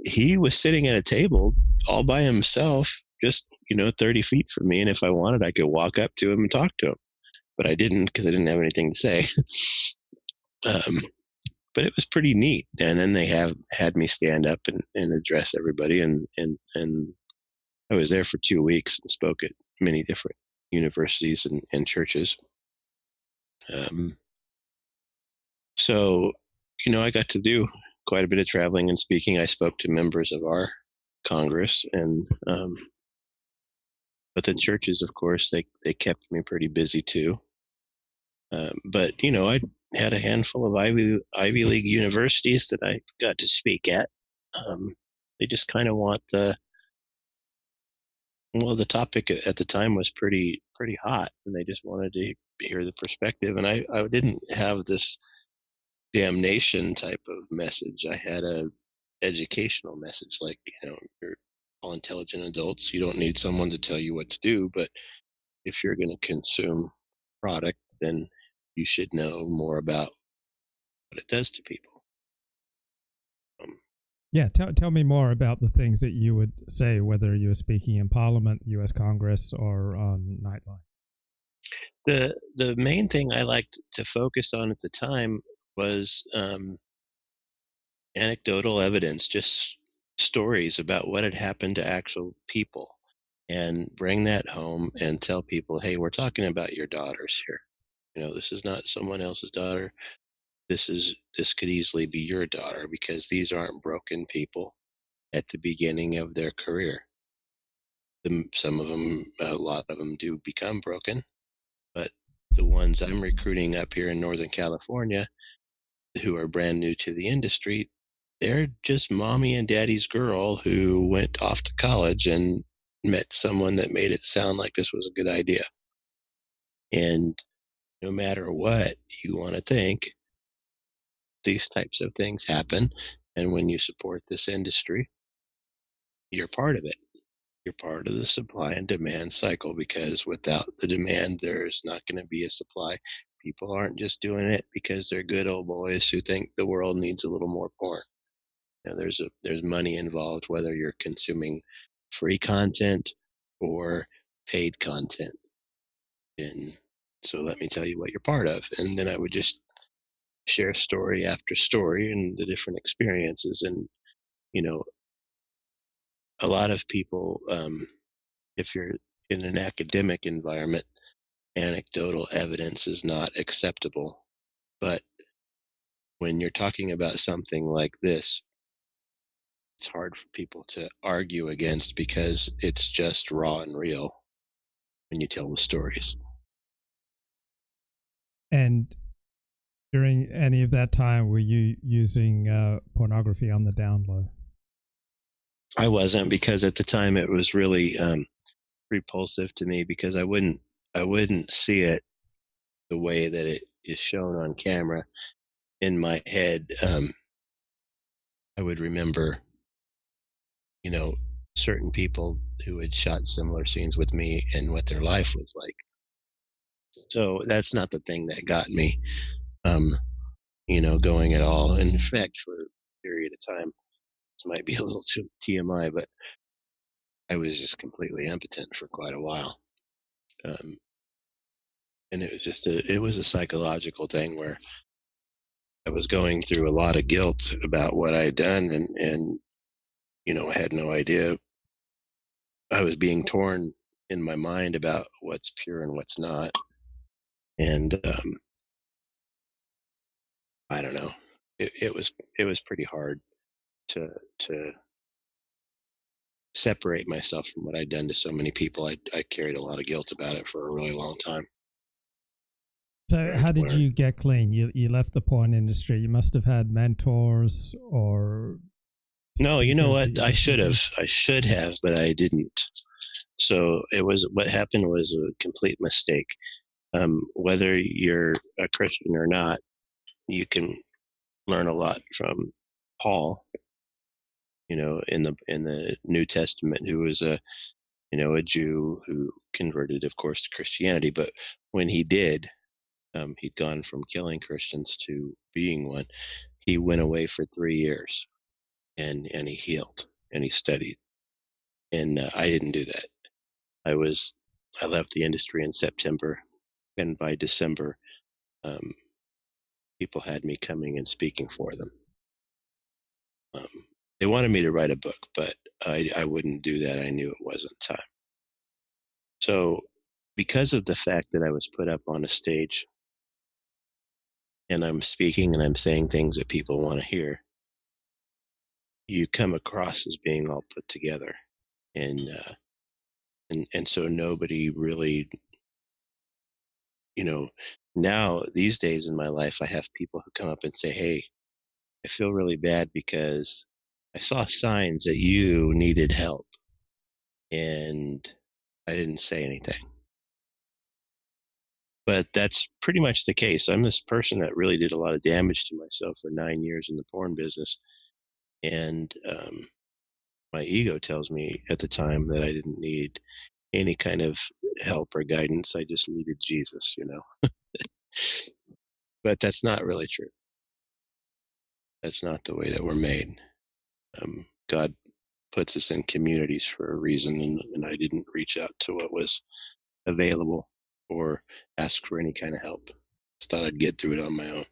he was sitting at a table all by himself, just 30 feet from me, and if I wanted, I could walk up to him and talk to him, but I didn't because I didn't have anything to say. But it was pretty neat. And then they had me stand up and address everybody, and I was there for 2 weeks and spoke at many different universities and churches. So I got to do quite a bit of traveling and speaking. I spoke to members of our Congress, and but the churches, of course, they kept me pretty busy too. But I had a handful of Ivy League universities that I got to speak at. They just kind of want the topic at the time was pretty hot, and they just wanted to hear the perspective. And I didn't have this damnation type of message. I had a educational message, like, you're all intelligent adults. You don't need someone to tell you what to do, but if you're going to consume product, then you should know more about what it does to people. Yeah, tell me more about the things that you would say, whether you were speaking in Parliament, U.S. Congress, or on Nightline. The main thing I liked to focus on at the time was anecdotal evidence, just stories about what had happened to actual people, and bring that home and tell people, hey, we're talking about your daughters here. This is not someone else's daughter. This could easily be your daughter, because these aren't broken people at the beginning of their career. Some of them, a lot of them do become broken, but the ones I'm recruiting up here in Northern California who are brand new to the industry, they're just mommy and daddy's girl who went off to college and met someone that made it sound like this was a good idea. And no matter what you want to think, these types of things happen. And when you support this industry, you're part of it. You're part of the supply and demand cycle, because without the demand, there's not going to be a supply. People aren't just doing it because they're good old boys who think the world needs a little more porn. You know, there's money involved, whether you're consuming free content or paid content. And so let me tell you what you're part of. And then I would just share story after story and the different experiences. And, you know, a lot of people, if you're in an academic environment, anecdotal evidence is not acceptable. But when you're talking about something like this, it's hard for people to argue against because it's just raw and real when you tell the stories. And during any of that time, were you using pornography on the down low? I wasn't, because at the time it was really repulsive to me, because I wouldn't see it the way that it is shown on camera. In my head, I would remember, you know, certain people who had shot similar scenes with me and what their life was like. So that's not the thing that got me, you know, going at all. And in fact, for a period of time, this might be a little too TMI, but I was just completely impotent for quite a while. And it was just it was a psychological thing where I was going through a lot of guilt about what I had done, and you know, I had no idea. I was being torn in my mind about what's pure and what's not. And I don't know. It was pretty hard to separate myself from what I'd done to so many people. I carried a lot of guilt about it for a really long time. So how did you get clean? You left the porn industry. You must have had mentors or... No, you know what? I should have, but I didn't. So what happened was a complete mistake. Whether you're a Christian or not, you can learn a lot from Paul, you know, in the New Testament, who was a Jew who converted, of course, to Christianity. But when he did, he'd gone from killing Christians to being one. He went away for 3 years, and he healed and he studied. And I didn't do that. I left the industry in September, and by December, people had me coming and speaking for them. They wanted me to write a book, but I wouldn't do that. I knew it wasn't time. So because of the fact that I was put up on a stage and I'm speaking and I'm saying things that people want to hear, you come across as being all put together. And so nobody really, you know, now these days in my life, I have people who come up and say, "Hey, I feel really bad because I saw signs that you needed help and I didn't say anything." But that's pretty much the case. I'm this person that really did a lot of damage to myself for 9 years in the porn business. And my ego tells me at the time that I didn't need any kind of help or guidance. I just needed Jesus, you know. But that's not really true. That's not the way that we're made. God puts us in communities for a reason, and I didn't reach out to what was available or ask for any kind of help. Just thought I'd get through it on my own.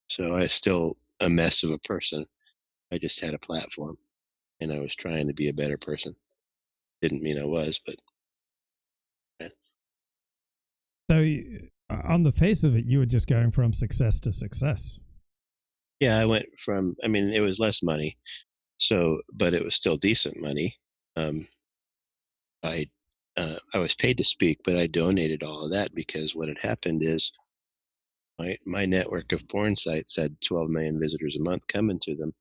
So I was still a mess of a person. I just had a platform, and I was trying to be a better person. Didn't mean I was, but... So on the face of it, you were just going from success to success. Yeah, I went from, I mean, it was less money, but it was still decent money. I was paid to speak, but I donated all of that because what had happened is my network of porn sites had 12 million visitors a month coming to them,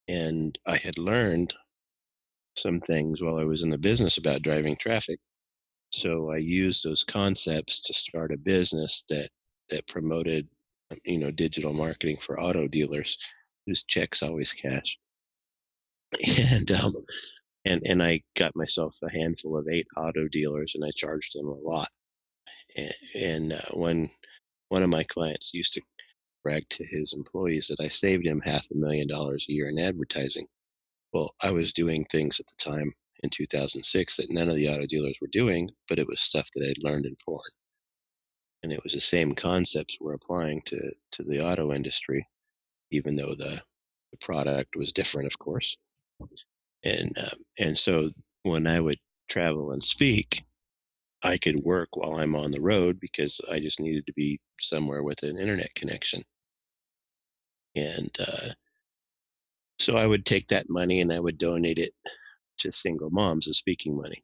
and I had learned some things while I was in the business about driving traffic. So I used those concepts to start a business that promoted, digital marketing for auto dealers whose checks always cash. And and I got myself a handful of 8 auto dealers, and I charged them a lot. And one of my clients used to brag to his employees that I saved him $500,000 a year in advertising. Well, I was doing things at the time in 2006 that none of the auto dealers were doing, but it was stuff that I'd learned in porn. And it was the same concepts we're applying to the auto industry, even though the product was different, of course. And so when I would travel and speak, I could work while I'm on the road because I just needed to be somewhere with an internet connection. And so I would take that money and I would donate it to single moms as speaking money.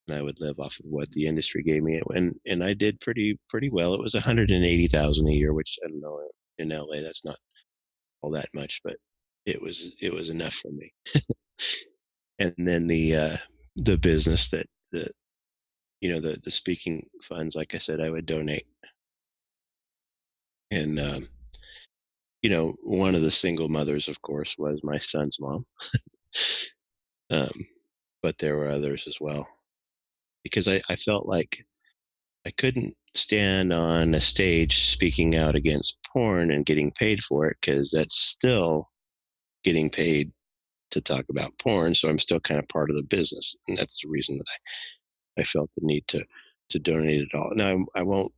And I would live off of what the industry gave me, and I did pretty well. It was 180,000 a year, which I don't know, in LA that's not all that much, but it was enough for me. And then the business that the speaking funds, like I said, I would donate. And one of the single mothers, of course, was my son's mom. But there were others as well, because I felt like I couldn't stand on a stage speaking out against porn and getting paid for it, because that's still getting paid to talk about porn. So I'm still kind of part of the business, and that's the reason that I felt the need to donate it all. Now I won't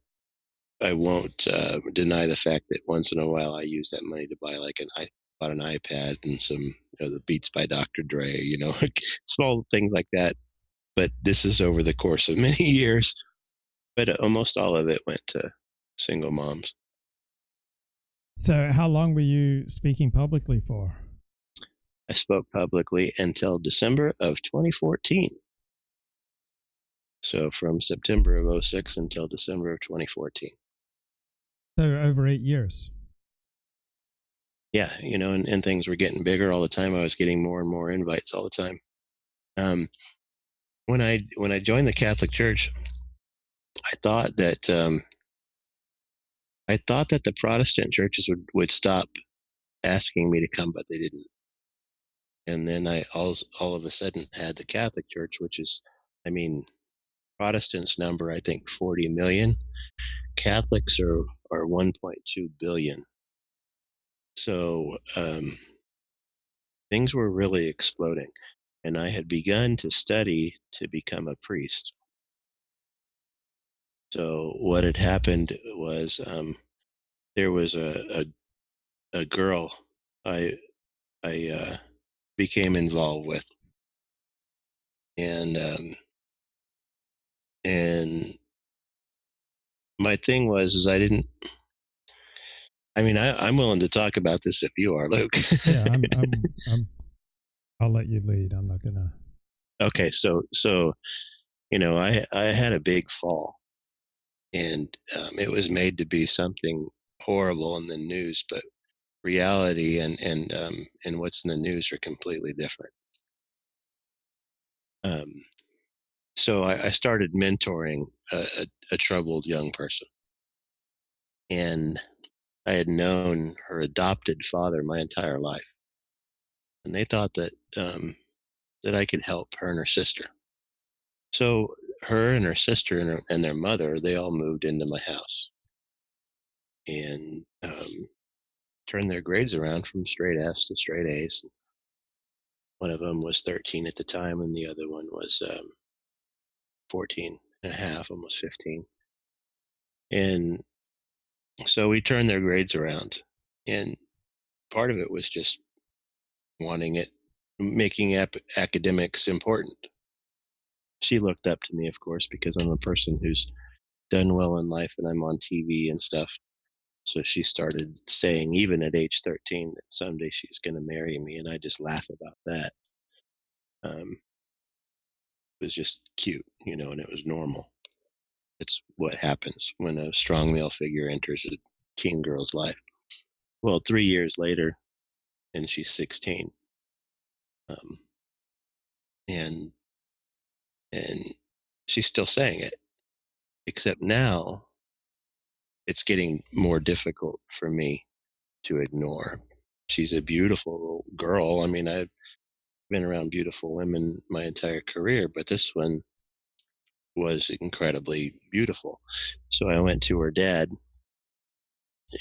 deny the fact that once in a while I use that money to buy I bought an iPad and some the Beats by Dr. Dre, small things like that. But this is over the course of many years. But almost all of it went to single moms. So how long were you speaking publicly for? I spoke publicly until December of 2014. So from September of 2006 until December of 2014. So over 8 years. Yeah, and things were getting bigger all the time. I was getting more and more invites all the time. When I joined the Catholic Church, I thought that the Protestant churches would stop asking me to come, but they didn't. And then I all of a sudden had the Catholic Church, which is, Protestants number, I think, 40 million. Catholics are 1.2 billion. So things were really exploding. And I had begun to study to become a priest. So what had happened was there was a girl I became involved with, and my thing was I didn't. I'm willing to talk about this if you are, Luke. Yeah, I'll let you lead. I'm not gonna. Okay, so I had a big fall, and it was made to be something horrible in the news, but reality and what's in the news are completely different. So I started mentoring a troubled young person, and I had known her adopted father my entire life, and they thought that I could help her and her sister. So her and her sister and their mother, they all moved into my house and turned their grades around from straight F's to straight A's. One of them was 13 at the time, and the other one was 14 and a half, almost 15. And so we turned their grades around, and part of it was just wanting it, making academics important. She looked up to me, of course, because I'm a person who's done well in life and I'm on TV and stuff. So she started saying, even at age 13, that someday she's going to marry me, and I just laugh about that. was just cute, and it was normal. It's what happens when a strong male figure enters a teen girl's life. Well, 3 years later, and she's 16, um, and and she's still saying it, except now it's getting more difficult for me to ignore. She's a beautiful girl. I mean, I've been around beautiful women my entire career, but this one was incredibly beautiful. So I went to her dad,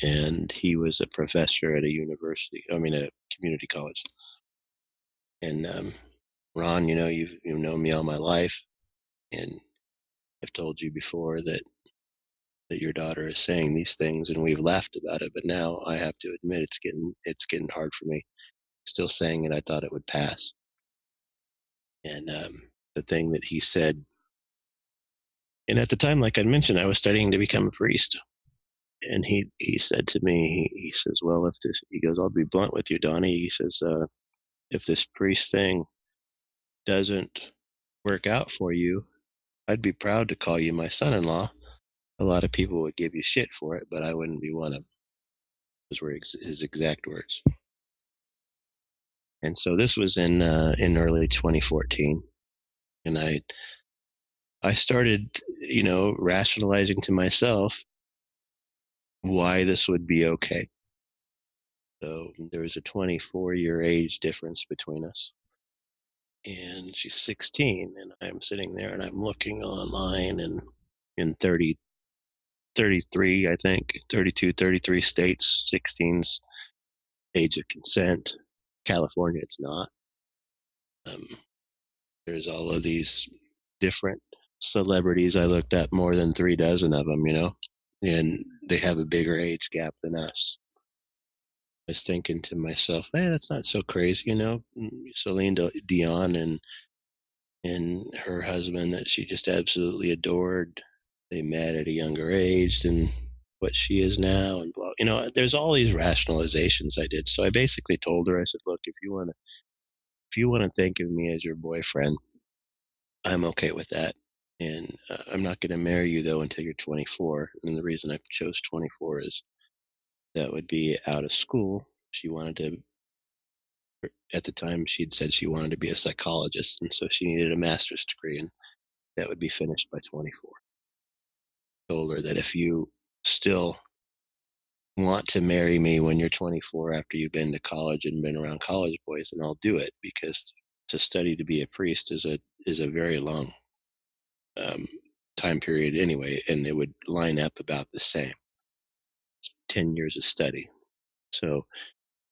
and he was a professor at a university, I mean, a community college. And Ron, you've known me all my life, and I've told you before that your daughter is saying these things, and we've laughed about it. But now I have to admit it's getting hard for me. Still saying it, I thought it would pass. And the thing that he said, and at the time, like I mentioned, I was studying to become a priest. And he said to me, he says, well, he goes, I'll be blunt with you, Donnie. He says, if this priest thing doesn't work out for you, I'd be proud to call you my son-in-law. A lot of people would give you shit for it, but I wouldn't be one of them. Those were his exact words. And so this was in early 2014, and I started, rationalizing to myself why this would be okay. So there was a 24-year age difference between us. And she's 16, and I'm sitting there and I'm looking online, and in 33, I think, 32, 33 states, 16's age of consent. California, it's not. There's all of these different celebrities. I looked at more than 3 dozen of them, and they have a bigger age gap than us. I was thinking to myself, hey, that's not so crazy, Celine Dion and her husband that she just absolutely adored. They met at a younger age than what she is now, and blah. There's all these rationalizations I did. So I basically told her, I said, look, if you want to think of me as your boyfriend, I'm okay with that. And I'm not going to marry you though until you're 24. And the reason I chose 24 is that would be out of school. She wanted to. At the time, she'd said she wanted to be a psychologist, and so she needed a master's degree, and that would be finished by 24. I told her that if you still want to marry me when you're 24 after you've been to college and been around college boys, then I'll do it, because to study to be a priest is a very long time period anyway, and it would line up about the same. It's 10 years of study. So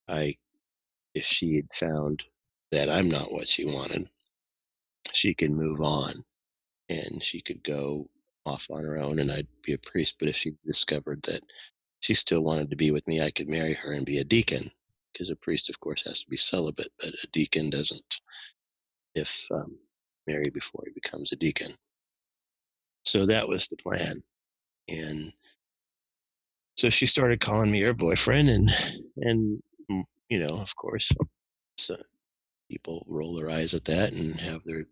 if she had found that I'm not what she wanted, she could move on and she could go off on her own and I'd be a priest. But if she discovered that she still wanted to be with me, I could marry her and be a deacon, because a priest, of course, has to be celibate, but a deacon doesn't, if married before he becomes a deacon. So that was the plan. And so she started calling me her boyfriend, and of course, so people roll their eyes at that and have their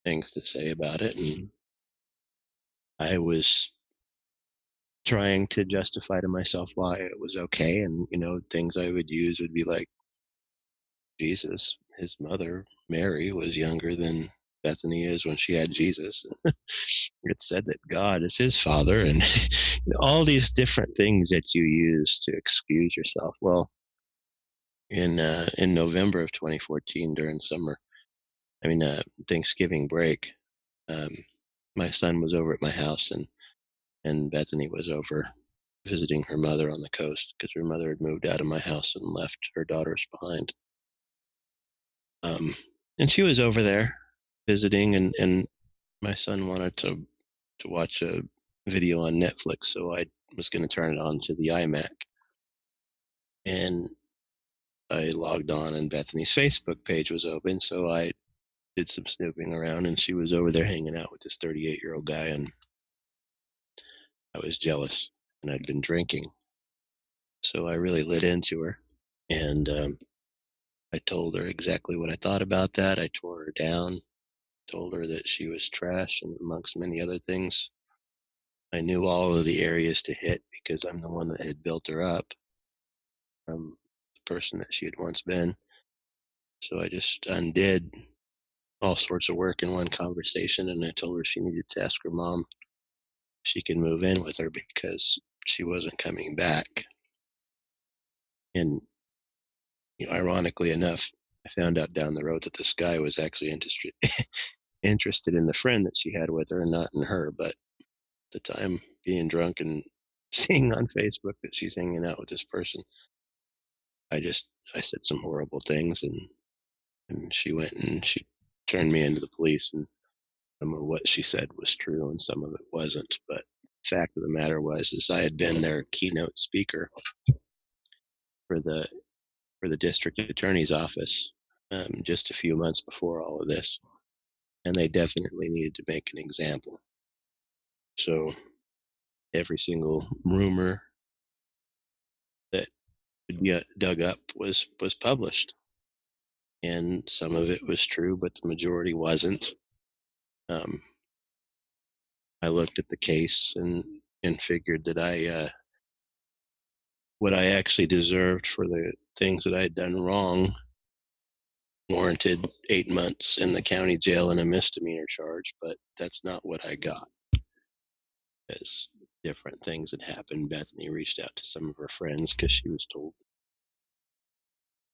things to say about it. And I was trying to justify to myself why it was okay. And, things I would use would be like, Jesus, his mother, Mary, was younger than Bethany is when she had Jesus. It said that God is his father, and all these different things that you use to excuse yourself. Well, in November of 2014, during Thanksgiving break, my son was over at my house, and Bethany was over visiting her mother on the coast, because her mother had moved out of my house and left her daughters behind. And she was over there visiting, and my son wanted to watch a video on Netflix, so I was going to turn it on to the iMac. And I logged on, and Bethany's Facebook page was open, so I did some snooping around, and she was over there hanging out with this 38-year-old guy, and I was jealous, and I'd been drinking. So I really lit into her, and I told her exactly what I thought about that. I tore her down. told her that she was trash, and amongst many other things. I knew all of the areas to hit because I'm the one that had built her up from the person that she had once been. So I just undid all sorts of work in one conversation, and I told her she needed to ask her mom if she could move in with her because she wasn't coming back. And ironically enough, I found out down the road that this guy was actually interested in the friend that she had with her, and not in her. But at the time, being drunk and seeing on Facebook that she's hanging out with this person, I said some horrible things, and she went and she turned me into the police, and some of what she said was true and some of it wasn't. But the fact of the matter is I had been their keynote speaker for the district attorney's office just a few months before all of this, and they definitely needed to make an example. So every single rumor that would get dug up was published, and some of it was true, but the majority wasn't. I looked at the case and figured that what I actually deserved for the things that I had done wrong warranted 8 months in the county jail and a misdemeanor charge, but that's not what I got. As different things had happened, Bethany reached out to some of her friends because she was told.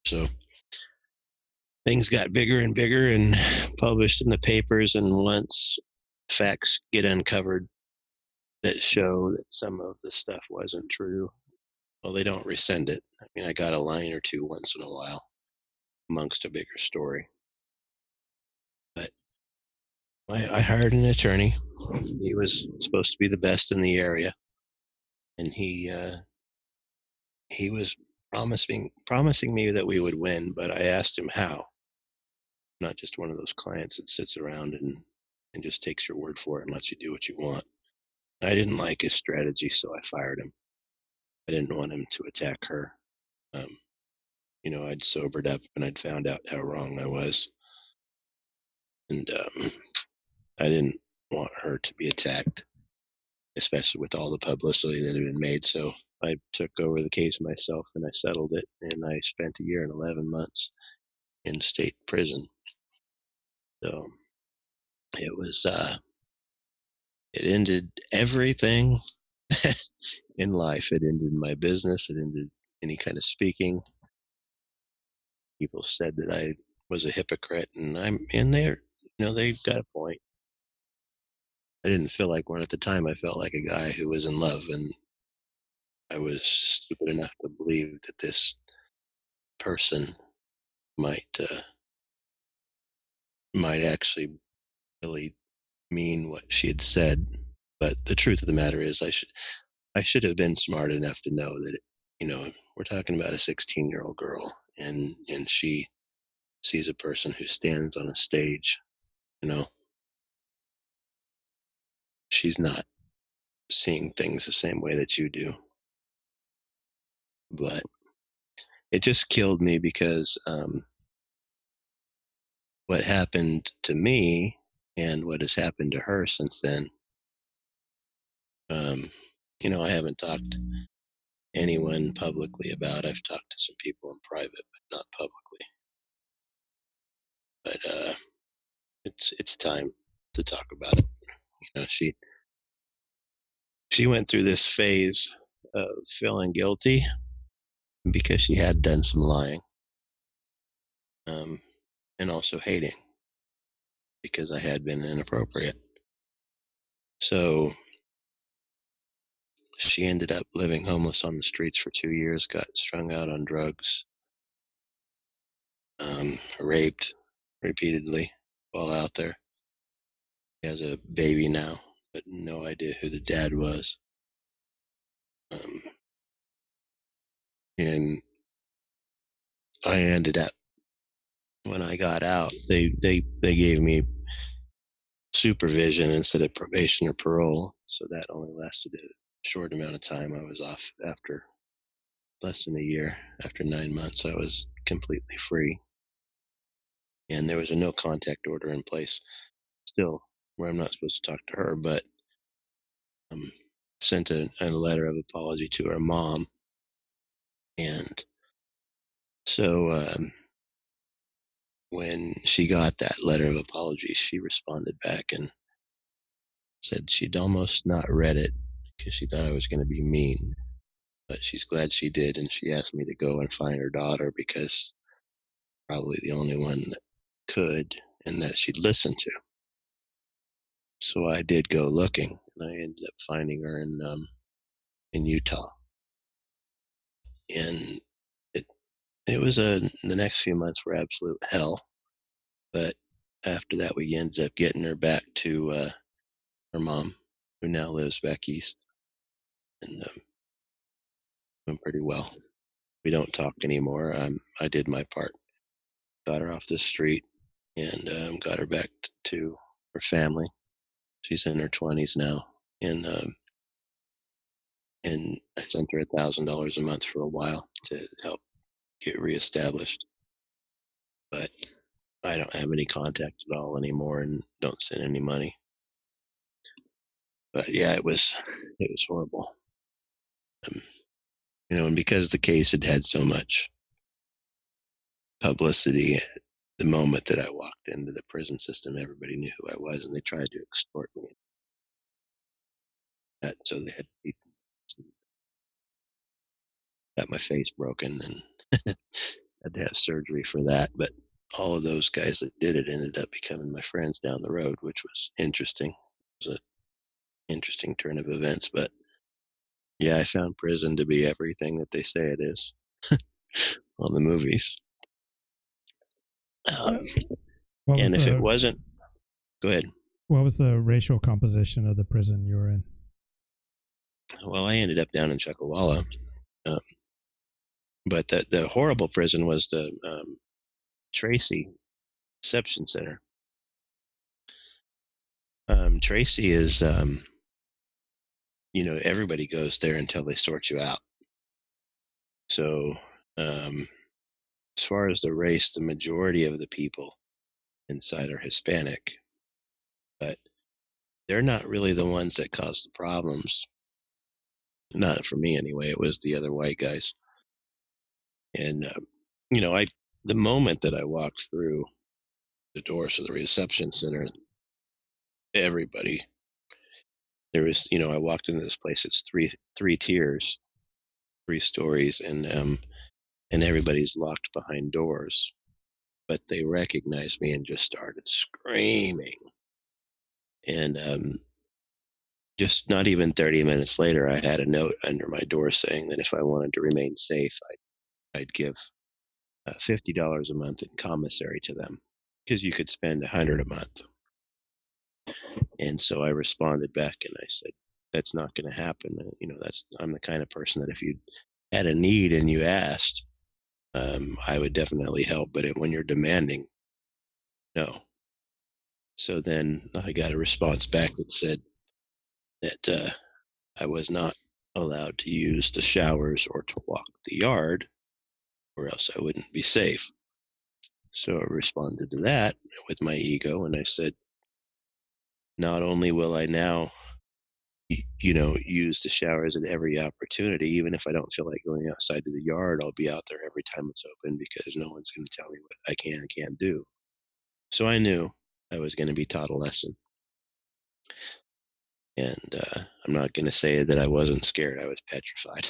So things got bigger and bigger and published in the papers, and once facts get uncovered that show that some of the stuff wasn't true, well, they don't rescind it. I mean, I got a line or two once in a while amongst a bigger story. But I hired an attorney. He was supposed to be the best in the area, and he was promising me that we would win, but I asked him how. I'm not just one of those clients that sits around and just takes your word for it and lets you do what you want. I didn't like his strategy, so I fired him. I didn't want him to attack her. I'd sobered up and I'd found out how wrong I was. And I didn't want her to be attacked, especially with all the publicity that had been made. So I took over the case myself and I settled it. And I spent a year and 11 months in state prison. So it was, it ended everything in life. It ended my business. It ended any kind of speaking. People said that I was a hypocrite, and I'm in there. They got a point. I didn't feel like one at the time. I felt like a guy who was in love, and I was stupid enough to believe that this person might actually really mean what she had said. But the truth of the matter is, I should have been smart enough to know that we're talking about a 16-year-old girl, and she sees a person who stands on a stage. She's not seeing things the same way that you do. But it just killed me because what happened to me and what has happened to her since then, I haven't talked to anyone publicly about. I've talked to some people in private, but not publicly. But it's time to talk about it. She went through this phase of feeling guilty because she had done some lying, and also hating because I had been inappropriate. So she ended up living homeless on the streets for 2 years, got strung out on drugs, raped repeatedly while out there. She has a baby now, but no idea who the dad was. And I ended up, when I got out, they gave me supervision instead of probation or parole, so that only lasted a short amount of time. I was off after less than a year. After 9 months, I was completely free, and there was a no contact order in place. still where I'm not supposed to talk to her, but sent a letter of apology to her mom. And so when she got that letter of apology, she responded back and said she'd almost not read it because she thought I was going to be mean, but she's glad she did. And she asked me to go and find her daughter because probably the only one that could and that she'd listen to. So I did go looking, and I ended up finding her in Utah. And it was the next few months were absolute hell, but after that we ended up getting her back to her mom, who now lives back east, and doing pretty well. We don't talk anymore. I did my part, got her off the street, and got her back to her family. She's in her 20s now, and I sent her $1,000 a month for a while to help get reestablished. But I don't have any contact at all anymore, and don't send any money. But yeah, it was horrible. And because the case had had so much publicity, the moment that I walked into the prison system, everybody knew who I was, and they tried to extort me. So they had people got my face broken and had to have surgery for that. But all of those guys that did it ended up becoming my friends down the road, which was interesting. It was an interesting turn of events. But yeah, I found prison to be everything that they say it is on the movies. And if it wasn't, go ahead. What was the racial composition of the prison you were in? Well, I ended up down in Chuckawalla. But the horrible prison was the Tracy Reception Center. Tracy is, everybody goes there until they sort you out. So as far as the race, the majority of the people inside are Hispanic, but they're not really the ones that cause the problems. Not for me anyway. It was the other white guys. And, the moment that I walked through the doors of the reception center, everybody, there was, I walked into this place, it's three tiers, 3 stories, and everybody's locked behind doors, but they recognized me and just started screaming. And just not even 30 minutes later, I had a note under my door saying that if I wanted to remain safe, I'd give $50 a month in commissary to them, because you could spend $100 a month. And so I responded back and I said, that's not going to happen. I'm the kind of person that if you had a need and you asked, I would definitely help. But when you're demanding, no. So then I got a response back that said that I was not allowed to use the showers or to walk the yard, or else I wouldn't be safe. So I responded to that with my ego, and I said, not only will I now, use the showers at every opportunity, even if I don't feel like going outside to the yard, I'll be out there every time it's open because no one's going to tell me what I can and can't do. So I knew I was going to be taught a lesson. And I'm not going to say that I wasn't scared. I was petrified.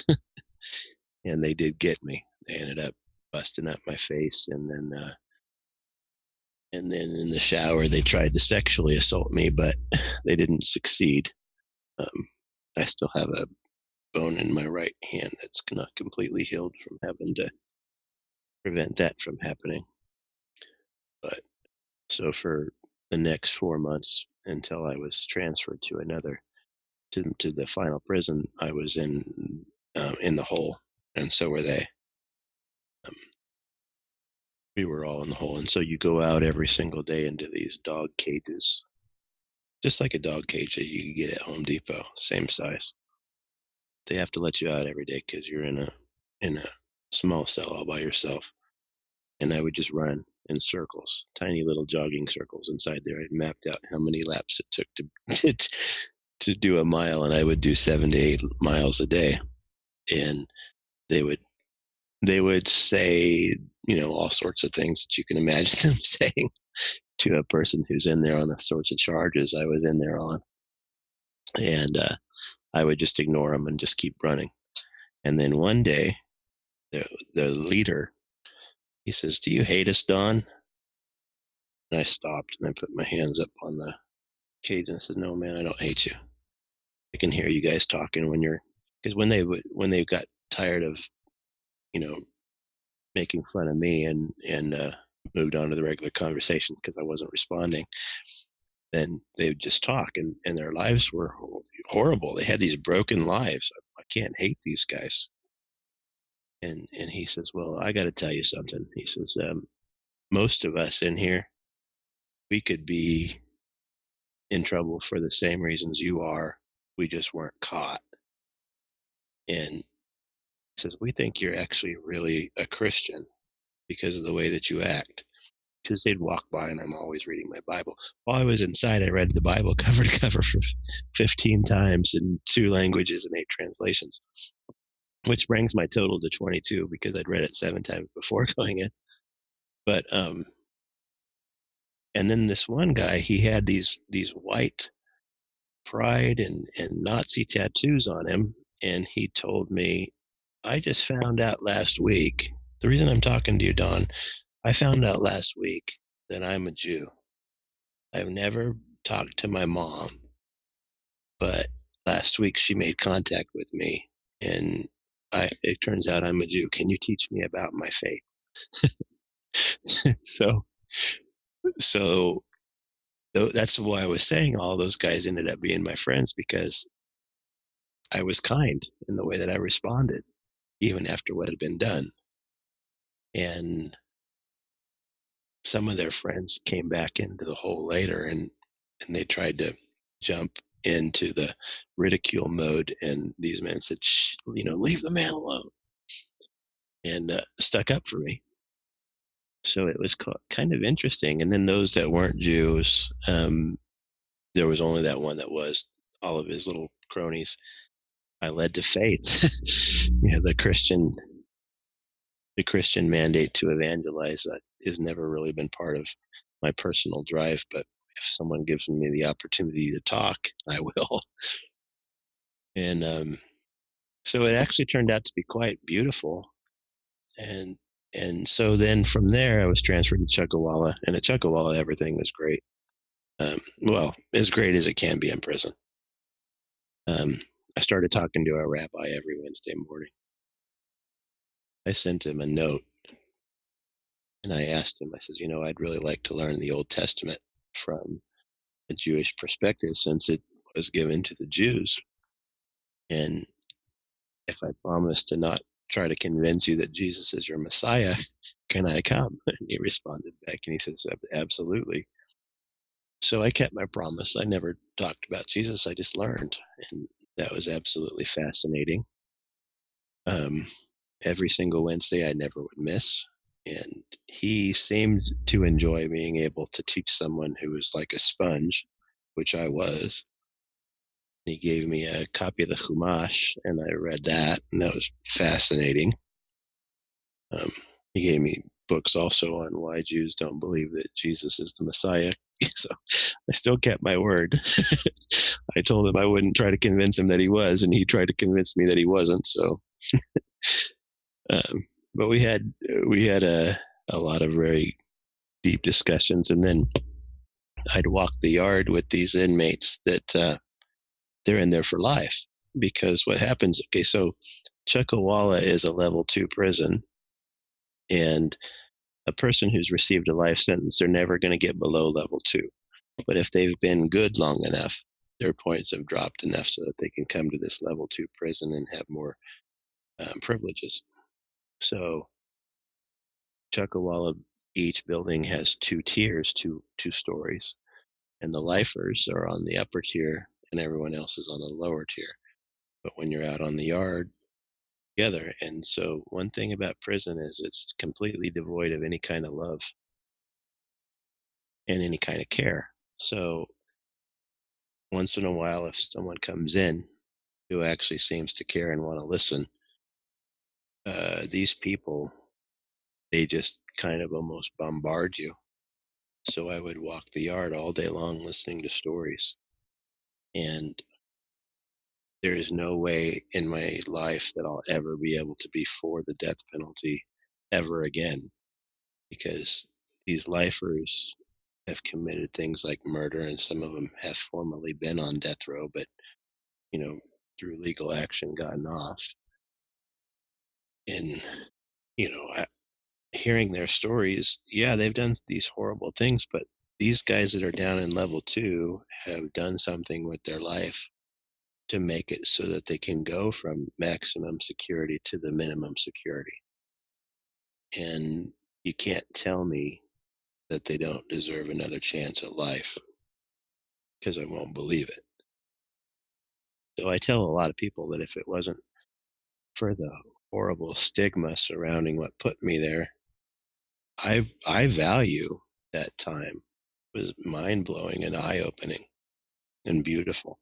And they did get me. They ended up busting up my face, and then in the shower they tried to sexually assault me, but they didn't succeed. I still have a bone in my right hand that's not completely healed from having to prevent that from happening. But so for the next 4 months until I was transferred to to the final prison, I was in the hole, and so were they. We were all in the hole, and so you go out every single day into these dog cages, just like a dog cage that you can get at Home Depot, same size. They have to let you out every day because you're in a small cell all by yourself. And I would just run in circles, tiny little jogging circles inside there. I'd mapped out how many laps it took to do a mile, and I would do 7 to 8 miles a day. And they would say, all sorts of things that you can imagine them saying to a person who's in there on the sorts of charges I was in there on. And I would just ignore them and just keep running. And then one day, the leader, he says, "Do you hate us, Don?" And I stopped and I put my hands up on the cage and I said, "No, man, I don't hate you. I can hear you guys talking because when they got tired of, making fun of me and moved on to the regular conversations because I wasn't responding, then they would just talk, and their lives were horrible. They had these broken lives. I can't hate these guys." And he says, "Well, I got to tell you something." He says, "Most of us in here, we could be in trouble for the same reasons you are. We just weren't caught." And he says, "We think you're actually really a Christian because of the way that you act." Because they'd walk by and I'm always reading my Bible. While I was inside, I read the Bible cover to cover for 15 times in 2 languages and 8 translations, which brings my total to 22 because I'd read it 7 times before going in. But and then this one guy, he had these white pride and Nazi tattoos on him, and he told me, "I just found out last week. The reason I'm talking to you, Don, I found out last week that I'm a Jew. I've never talked to my mom, but last week she made contact with me, and it turns out I'm a Jew. Can you teach me about my faith?" So that's why I was saying all those guys ended up being my friends, because I was kind in the way that I responded, even after what had been done. And some of their friends came back into the hole later, and they tried to jump into the ridicule mode, and these men said, "Shh, leave the man alone," and stuck up for me. So it was kind of interesting. And then those that weren't Jews, there was only that one that was. All of his little cronies I led to faith. The Christian mandate to evangelize has never really been part of my personal drive, but if someone gives me the opportunity to talk, I will. And so it actually turned out to be quite beautiful. And so then from there, I was transferred to Chuckawalla, and at Chuckawalla, everything was great. Well, as great as it can be in prison. I started talking to a rabbi every Wednesday morning. I sent him a note, and I asked him, I said, "I'd really like to learn the Old Testament from a Jewish perspective, since it was given to the Jews. And if I promise to not try to convince you that Jesus is your Messiah, can I come?" And he responded back and he says, "Absolutely." So I kept my promise. I never talked about Jesus. I just learned. And that was absolutely fascinating. Every single Wednesday, I never would miss. And he seemed to enjoy being able to teach someone who was like a sponge, which I was. He gave me a copy of the Chumash, and I read that, and that was fascinating. He gave me books also on why Jews don't believe that Jesus is the Messiah. So I still kept my word. I told him I wouldn't try to convince him that he was, and he tried to convince me that he wasn't. So, but we had a lot of very deep discussions, and then I'd walk the yard with these inmates that they're in there for life. Because what happens? Okay, so Chuckawalla is a level 2 prison, and a person who's received a life sentence, they're never going to get below level 2. But if they've been good long enough, their points have dropped enough so that they can come to this level 2 prison and have more privileges. So Chuckawalla, each building has 2 tiers, two stories, and the lifers are on the upper tier and everyone else is on the lower tier. But when you're out on the yard, together. And so one thing about prison is it's completely devoid of any kind of love. and any kind of care. So once in a while, if someone comes in who actually seems to care and want to listen, these people, they just kind of almost bombard you. So I would walk the yard all day long listening to stories. And there is no way in my life that I'll ever be able to be for the death penalty ever again, because these lifers have committed things like murder, and some of them have formerly been on death row, but, through legal action gotten off. And, hearing their stories, yeah, they've done these horrible things, but these guys that are down in level 2 have done something with their life to make it so that they can go from maximum security to the minimum security. And you can't tell me that they don't deserve another chance at life, because I won't believe it. So I tell a lot of people that if it wasn't for the horrible stigma surrounding what put me there, I value that time. It was mind blowing and eye opening and beautiful.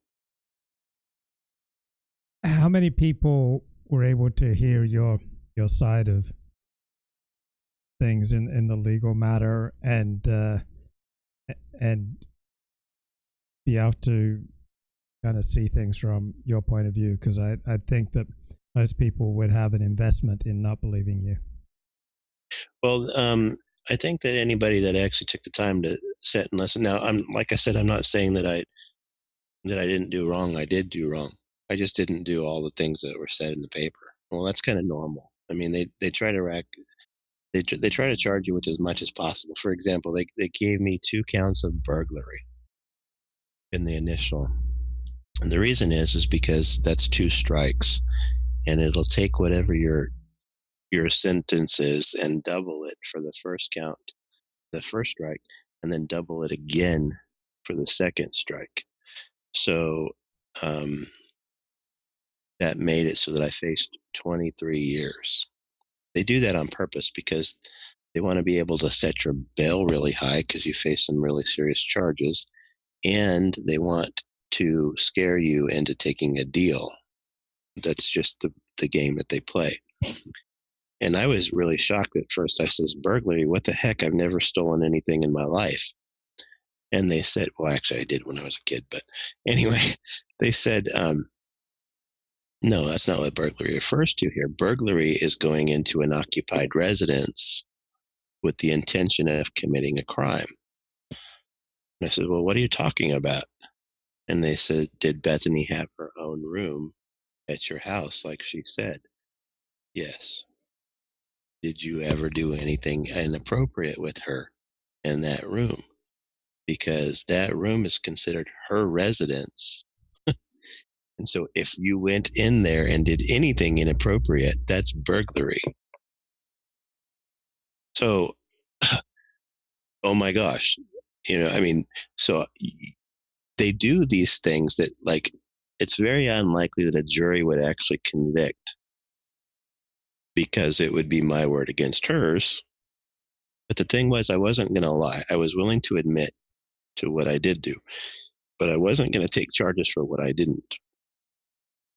How many people were able to hear your side of things in the legal matter and be able to kind of see things from your point of view? Because I think that most people would have an investment in not believing you. Well, I think that anybody that actually took the time to sit and listen. Now, like I said, I'm not saying that I didn't do wrong. I did do wrong. I just didn't do all the things that were said in the paper. Well, that's kind of normal. I mean, they try to they try to charge you with as much as possible. For example, they gave me 2 counts of burglary in the initial, and the reason is because that's 2 strikes, and it'll take whatever your sentence is and double it for the first count, the first strike, and then double it again for the second strike. So that made it so that I faced 23 years. They do that on purpose because they want to be able to set your bail really high because you face some really serious charges, and they want to scare you into taking a deal. That's just the game that they play. And I was really shocked at first. I says, burglary, what the heck? I've never stolen anything in my life. And they said, well, actually I did when I was a kid, but anyway, they said, no, that's not what burglary refers to here. Burglary is going into an occupied residence with the intention of committing a crime. And I said, well, what are you talking about? And they said, did Bethany have her own room at your house, like she said? Yes. Did you ever do anything inappropriate with her in that room? Because that room is considered her residence. And so if you went in there and did anything inappropriate, that's burglary. So, oh my gosh, so they do these things that, like, it's very unlikely that a jury would actually convict, because it would be my word against hers. But the thing was, I wasn't going to lie. I was willing to admit to what I did do, but I wasn't going to take charges for what I didn't.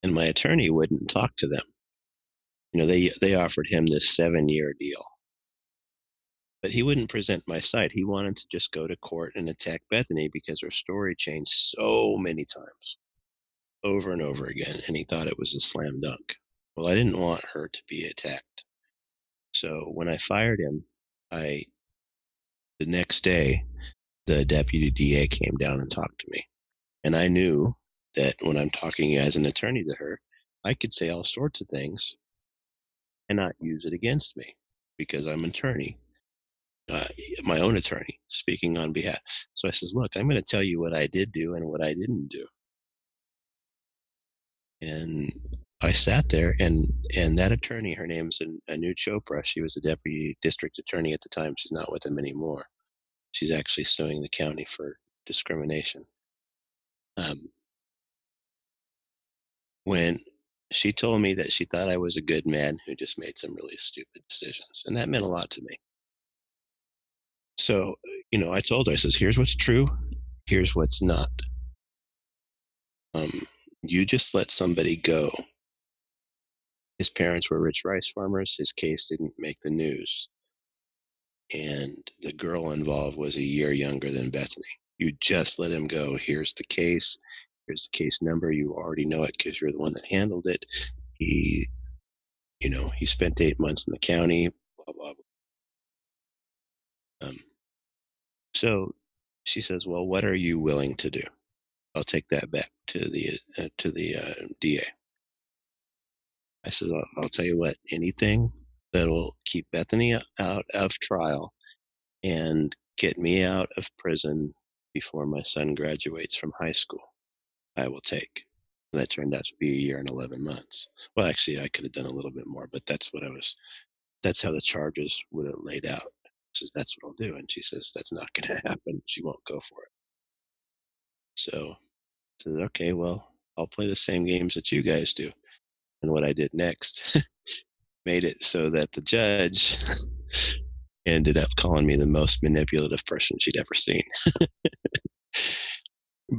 And my attorney wouldn't talk to them. They offered him this 7-year deal, but he wouldn't present my side. He wanted to just go to court and attack Bethany because her story changed so many times, over and over again, and he thought it was a slam dunk. Well, I didn't want her to be attacked. So when I fired him, the next day, the deputy DA came down and talked to me. And I knew that when I'm talking as an attorney to her, I could say all sorts of things and not use it against me, because I'm an attorney, my own attorney, speaking on behalf. So I says, look, I'm going to tell you what I did do and what I didn't do. And I sat there, and that attorney, her name's Anu Chopra. She was a deputy district attorney at the time. She's not with them anymore. She's actually suing the county for discrimination. When she told me that she thought I was a good man who just made some really stupid decisions, and that meant a lot to me. So, I told her, I says, here's what's true, here's what's not. Um, you just let somebody go. His parents were rich rice farmers. His case didn't make the news. And the girl involved was a year younger than Bethany. You just let him go. Here's the case. Here's the case number. You already know it because you're the one that handled it. He, he spent 8 months in the county, blah, blah, blah. So she says, well, what are you willing to do? I'll take that back to the DA. I said, I'll tell you what, anything that'll keep Bethany out of trial and get me out of prison before my son graduates from high school, I will take. And that turned out to be a year and 11 months. Well, actually, I could have done a little bit more, but that's how the charges would have laid out. Says, that's what I'll do. And she says, that's not going to happen. She won't go for it. So I said, okay, well, I'll play the same games that you guys do. And what I did next made it so that the judge ended up calling me the most manipulative person she'd ever seen.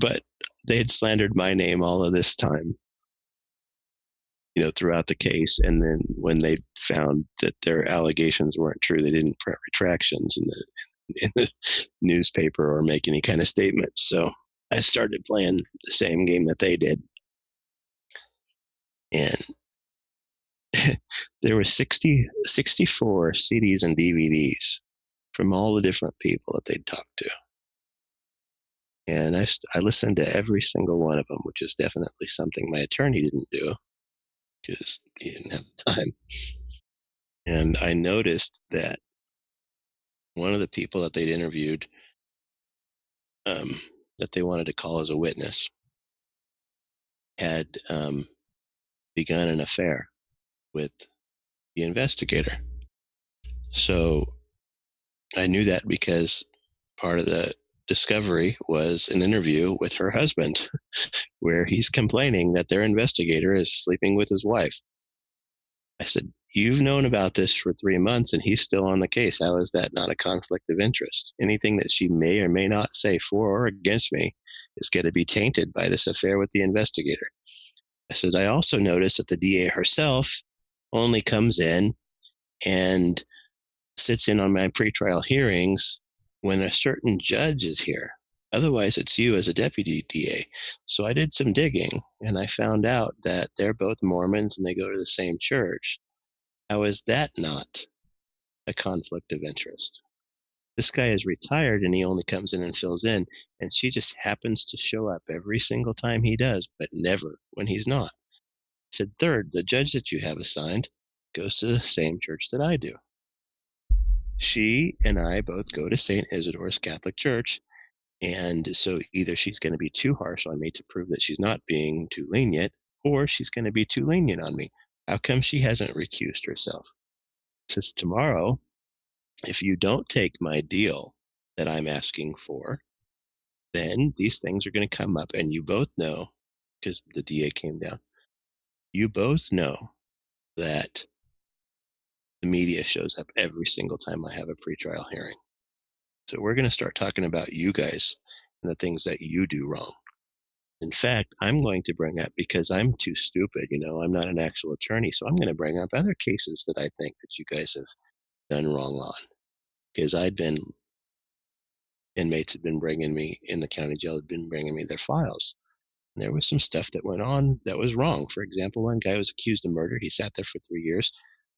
But they had slandered my name all of this time, throughout the case. And then when they found that their allegations weren't true, they didn't print retractions in the newspaper or make any kind of statements. So I started playing the same game that they did. And there were 64 CDs and DVDs from all the different people that they'd talked to. And I listened to every single one of them, which is definitely something my attorney didn't do because he didn't have the time. And I noticed that one of the people that they'd interviewed, that they wanted to call as a witness, had begun an affair with the investigator. So I knew that because part of the discovery was an interview with her husband where he's complaining that their investigator is sleeping with his wife. I said, you've known about this for 3 months and he's still on the case. How is that not a conflict of interest? Anything that she may or may not say for or against me is going to be tainted by this affair with the investigator. I said, I also noticed that the DA herself only comes in and sits in on my pretrial hearings when a certain judge is here. Otherwise, it's you as a deputy DA. So I did some digging and I found out that they're both Mormons and they go to the same church. How is that not a conflict of interest? This guy is retired and he only comes in and fills in, and she just happens to show up every single time he does, but never when he's not. I said, third, the judge that you have assigned goes to the same church that I do. She and I both go to St. Isidore's Catholic Church, and so either she's going to be too harsh on me to prove that she's not being too lenient, or she's going to be too lenient on me. How come she hasn't recused herself? Says tomorrow, if you don't take my deal that I'm asking for, then these things are going to come up, and you both know, because the DA came down, you both know that the media shows up every single time I have a pretrial hearing. So we're going to start talking about you guys and the things that you do wrong. In fact, I'm going to bring up, because I'm too stupid, I'm not an actual attorney, so I'm going to bring up other cases that I think that you guys have done wrong on. Because inmates had been bringing me, in the county jail, had been bringing me their files. And there was some stuff that went on that was wrong. For example, one guy was accused of murder. He sat there for 3 years.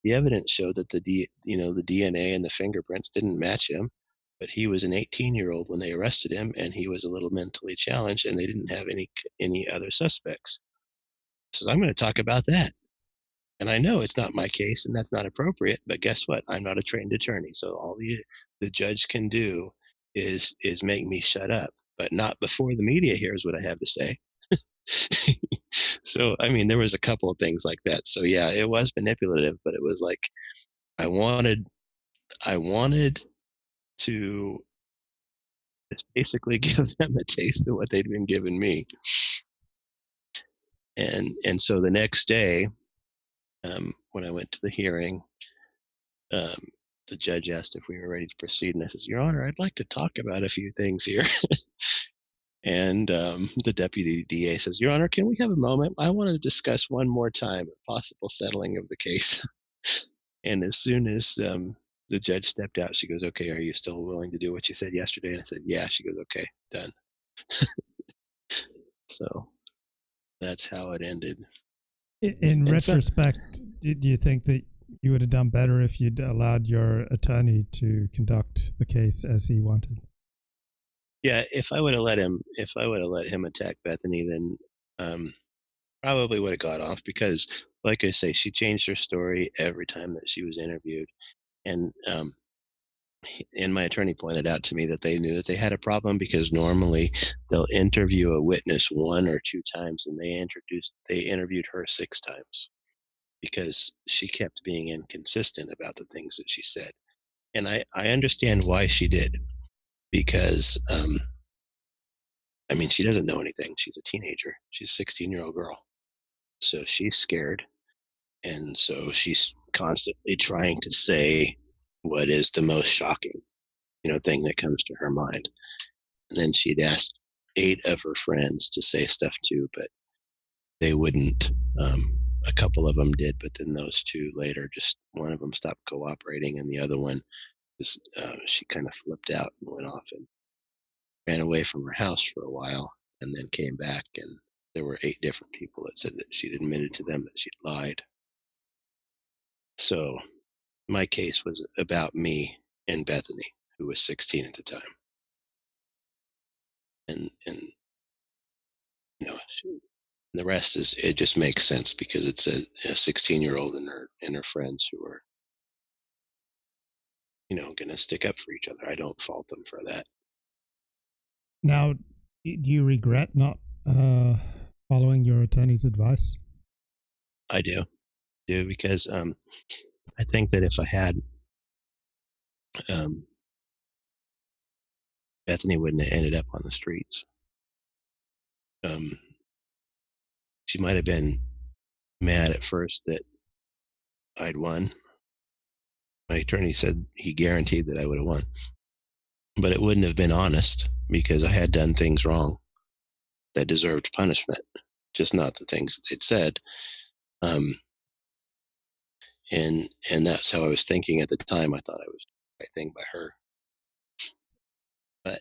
The evidence showed that the DNA and the fingerprints didn't match him, but he was an 18-year-old when they arrested him, and he was a little mentally challenged, and they didn't have any other suspects. So I'm going to talk about that. And I know it's not my case, and that's not appropriate, but guess what? I'm not a trained attorney, so all the judge can do is make me shut up, but not before the media hears what I have to say. So, there was a couple of things like that. So yeah, it was manipulative, but it was like, I wanted to just basically give them a taste of what they'd been giving me. And so the next day, when I went to the hearing, the judge asked if we were ready to proceed, and I says, "Your Honor, I'd like to talk about a few things here." And the deputy DA says, "Your Honor, can we have a moment? I want to discuss one more time a possible settling of the case." And as soon as the judge stepped out, she goes, "Okay, are you still willing to do what you said yesterday?" And I said, "Yeah." She goes, "Okay, done." So that's how it ended. In retrospect, do you think that you would have done better if you'd allowed your attorney to conduct the case as he wanted? Yeah, if I would have let him attack Bethany, then probably would have got off because, like I say, she changed her story every time that she was interviewed, and my attorney pointed out to me that they knew that they had a problem because normally they'll interview a witness 1 or 2 times, and they interviewed her 6 times because she kept being inconsistent about the things that she said, and I understand why she did because I mean, she doesn't know anything. She's a teenager. She's a 16-year-old girl. So she's scared. And so she's constantly trying to say what is the most shocking, thing that comes to her mind. And then she'd asked 8 of her friends to say stuff too, but they wouldn't. A couple of them did, but then those 2 later, just one of them stopped cooperating, and the other one was she kind of flipped out and went off and ran away from her house for a while, and then came back, and there were 8 different people that said that she'd admitted to them that she'd lied. So my case was about me and Bethany, who was 16 at the time. And the rest is, it just makes sense because it's a 16-year-old and her friends who are, going to stick up for each other. I don't fault them for that. Now, do you regret not following your attorney's advice? I do because I think that if I had, Bethany wouldn't have ended up on the streets. She might have been mad at first that I'd won. My attorney said he guaranteed that I would have won, but it wouldn't have been honest because I had done things wrong that deserved punishment, just not the things that they'd said. And that's how I was thinking at the time. I thought I was doing the right thing by her. But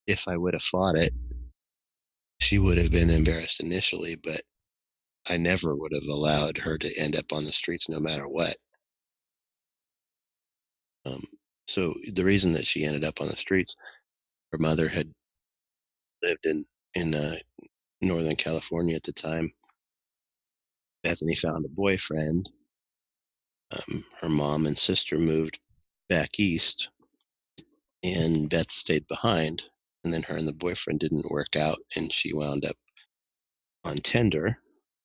if I would have fought it, she would have been embarrassed initially, but I never would have allowed her to end up on the streets no matter what. So the reason that she ended up on the streets, her mother had lived in Northern California at the time. Bethany found a boyfriend. Her mom and sister moved back east, and Beth stayed behind. And then her and the boyfriend didn't work out, and she wound up on Tinder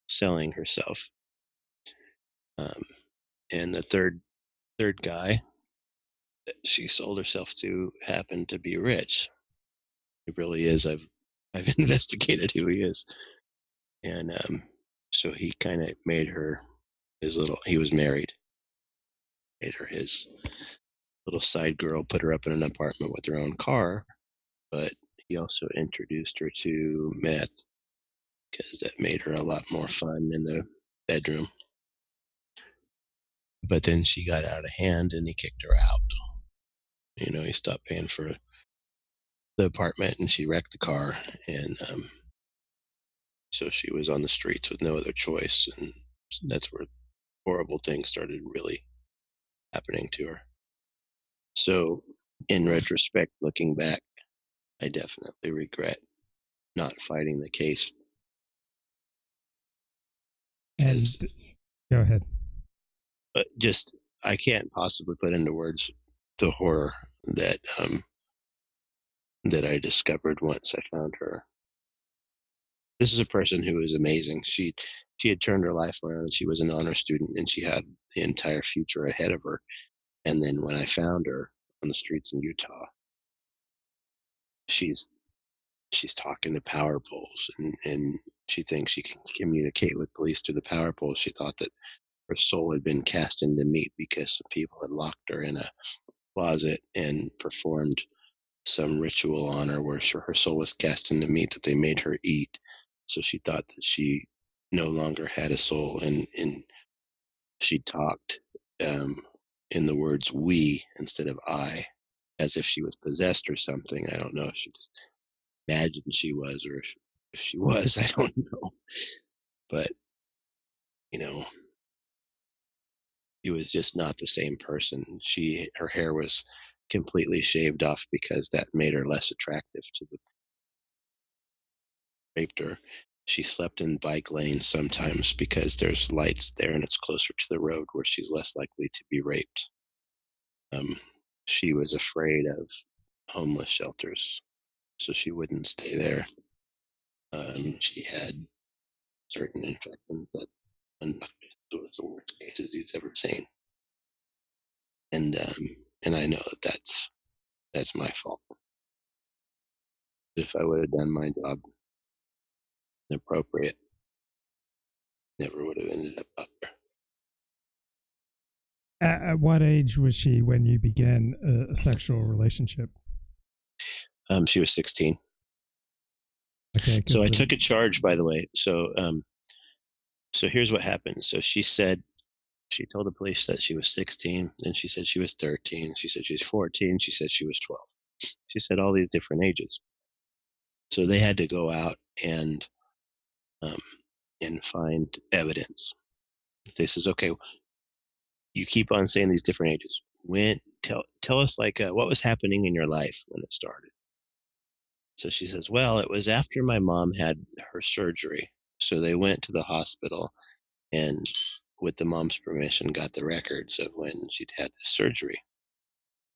selling herself. And the third guy that she sold herself to happened to be rich. He really is. I've investigated who he is, and so he kind of made her his little. He was married. Made her his little side girl. Put her up in an apartment with her own car, but he also introduced her to meth because that made her a lot more fun in the bedroom. But then she got out of hand and he kicked her out. He stopped paying for the apartment and she wrecked the car. And so she was on the streets with no other choice. And that's where horrible things started really happening to her. So in retrospect, looking back, I definitely regret not fighting the case. And go ahead. But just, I can't possibly put into words the horror that that I discovered once I found her. This is a person who is amazing. She had turned her life around. She was an honor student and she had the entire future ahead of her. And then when I found her on the streets in Utah, she's talking to power poles and she thinks she can communicate with police through the power poles. She thought that her soul had been cast into meat because some people had locked her in a closet and performed some ritual on her where her soul was cast into meat that they made her eat. So she thought that she no longer had a soul, and she talked in the words "we" instead of "I," as if she was possessed or something. I don't know if she just imagined she was, or if she was, I don't know. But, you know, she was just not the same person. Her hair was completely shaved off because that made her less attractive to the raped her. She slept in bike lanes sometimes because there's lights there and it's closer to the road where she's less likely to be raped. She was afraid of homeless shelters, so she wouldn't stay there. She had certain infections that one doctor said was the worst cases he's ever seen. And I know that's my fault. If I would have done my job inappropriate, never would have ended up there. At what age was she when you began a sexual relationship? She was 16. Okay. So I took a charge, by the way. So here's what happened. So she told the police that she was 16. Then she said she was 13. She said she was 14. She said she was 12. She said all these different ages. So they had to go out and find evidence. They says, okay, you keep on saying these different ages. Tell us what was happening in your life when it started. So she says, well, it was after my mom had her surgery. So they went to the hospital and with the mom's permission got the records of when she'd had the surgery.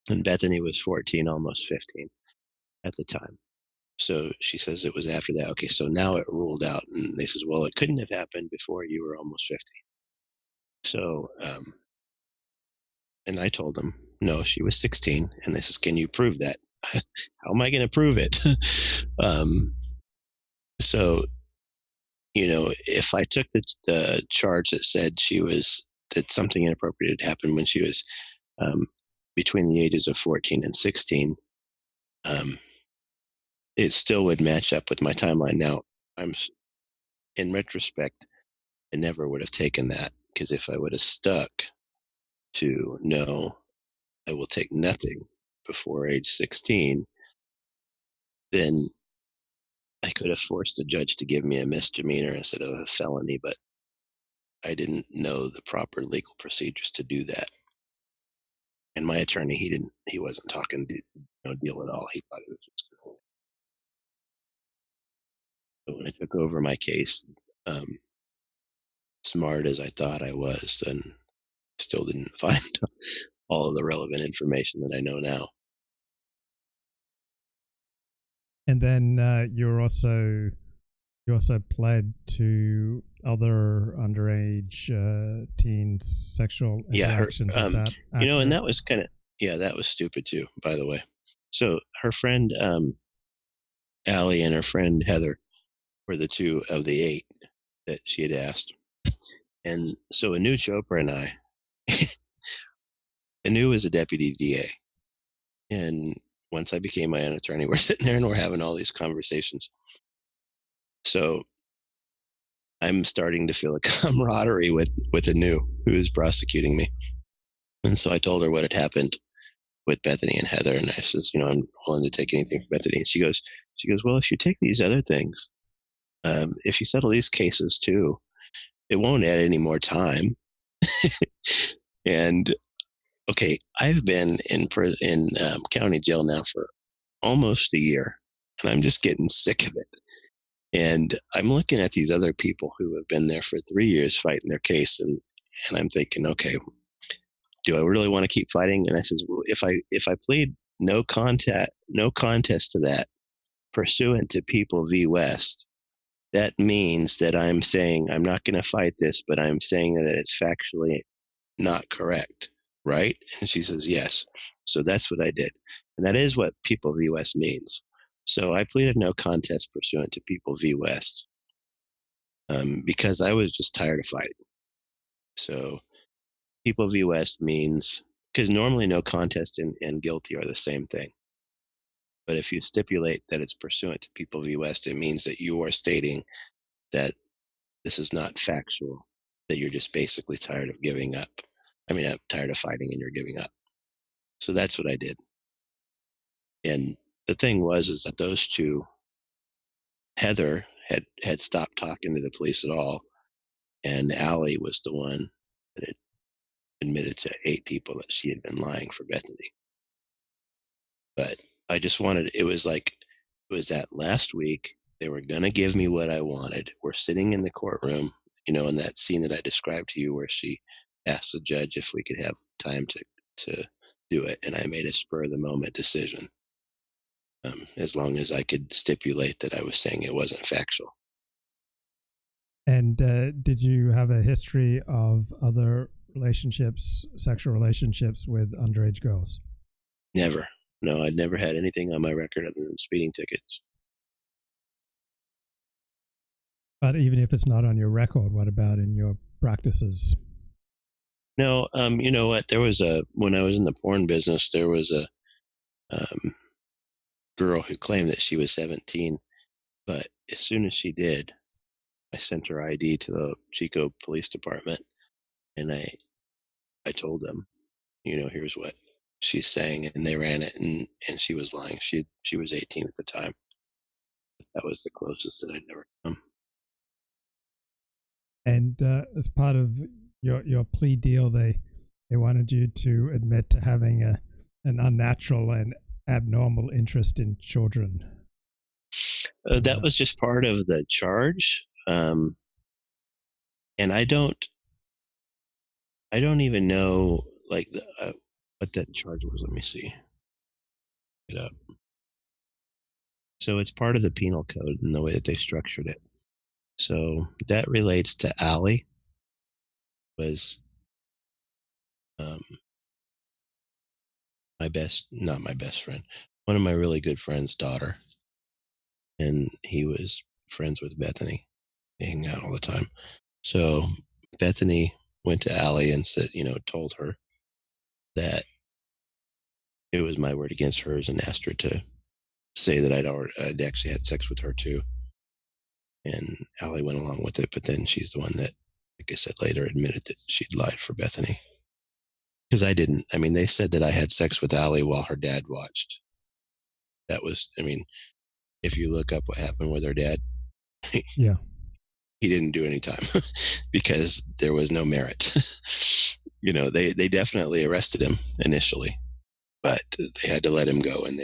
And Bethany was 14, almost 15 at the time. So she says it was after that. Okay, so now it ruled out. And they says, well, it couldn't have happened before you were almost 15. So, and I told them, no, she was 16. And they says, can you prove that? How am I going to prove it? So, if I took the charge that said that something inappropriate had happened when she was between the ages of 14 and 16, it still would match up with my timeline. Now, in retrospect, I never would have taken that, because if I would have stuck to no, I will take nothing before age 16, then I could have forced the judge to give me a misdemeanor instead of a felony, but I didn't know the proper legal procedures to do that. And my attorney, he wasn't talking no deal at all. He thought it was just going to. So when I took over my case, smart as I thought I was, and still didn't find all of the relevant information that I know now. And then you also pled to other underage teens' sexual interactions. Yeah, and that was that was stupid too, by the way. So her friend Allie and her friend Heather were the two of the 8 that she had asked. And so Anu Chopra and I, Anu was a deputy DA. And once I became my own attorney, we're sitting there and we're having all these conversations. So I'm starting to feel a camaraderie with Anu, who is prosecuting me. And so I told her what had happened with Bethany and Heather. And I says, I'm willing to take anything for Bethany. And she goes, well, if you take these other things, if you settle these cases too, it won't add any more time. And okay, I've been in county jail now for almost a year, and I'm just getting sick of it. And I'm looking at these other people who have been there for 3 years fighting their case, and I'm thinking, okay, do I really want to keep fighting? And I says, well, if I plead no contest to that, pursuant to People v. West, that means that I'm saying I'm not going to fight this, but I'm saying that it's factually not correct, right? And she says, yes. So that's what I did. And that is what People v. West means. So I pleaded no contest pursuant to People v. West because I was just tired of fighting. So People v. West means, because normally no contest and guilty are the same thing. But if you stipulate that it's pursuant to People v. West, it means that you are stating that this is not factual, that you're just basically tired of giving up. I mean, I'm tired of fighting and you're giving up. So that's what I did. And the thing is that those two, Heather had stopped talking to the police at all, and Allie was the one that had admitted to 8 people that she had been lying for Bethany. But I just wanted, it was that last week, they were going to give me what I wanted. We're sitting in the courtroom, in that scene that I described to you where she asked the judge if we could have time to do it. And I made a spur of the moment decision, as long as I could stipulate that I was saying it wasn't factual. And did you have a history of other relationships, sexual relationships with underage girls? Never. No, I'd never had anything on my record other than speeding tickets. But even if it's not on your record, what about in your practices? No, you know what? When I was in the porn business, there was a girl who claimed that she was 17, but as soon as she did, I sent her ID to the Chico Police Department, and I told them, here's what she's saying, and they ran it, and she was lying. She was 18 at the time. That was the closest that I'd ever come. And as part of your plea deal, they wanted you to admit to having an unnatural and abnormal interest in children. That was just part of the charge, and I don't even know what that charge was. Let me see it up. So it's part of the penal code and the way that they structured it. So that relates to Allie, was not my best friend, one of my really good friend's daughter. And he was friends with Bethany. They hang out all the time. So Bethany went to Allie and said, told her that it was my word against hers, and asked her to say that I'd actually had sex with her too. And Allie went along with it, but then she's the one that, like I said later, admitted that she'd lied for Bethany. Because I didn't. I mean, they said that I had sex with Allie while her dad watched. That was, if you look up what happened with her dad, yeah, he didn't do any time because there was no merit. They definitely arrested him initially, but they had to let him go, and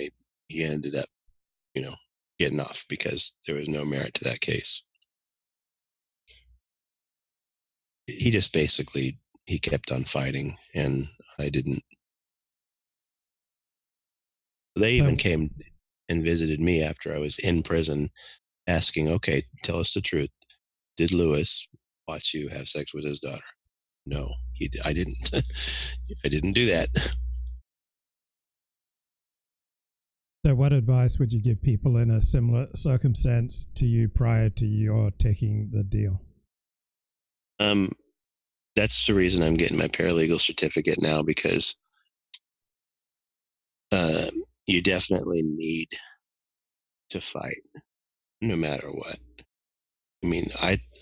he ended up, getting off because there was no merit to that case. He just basically, he kept on fighting, and I didn't. They even came and visited me after I was in prison, asking, okay, tell us the truth. Did Lewis watch you have sex with his daughter? No, I didn't. I didn't do that. So what advice would you give people in a similar circumstance to you prior to your taking the deal? That's the reason I'm getting my paralegal certificate now, because you definitely need to fight no matter what.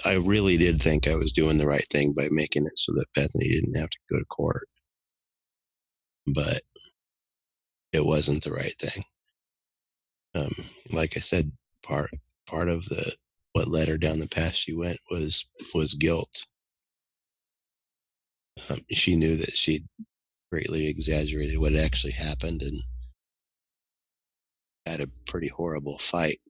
I really did think I was doing the right thing by making it so that Bethany didn't have to go to court, but it wasn't the right thing. Like I said, part of what led her down the path she went was guilt. She knew that she'd greatly exaggerated what actually happened and had a pretty horrible fight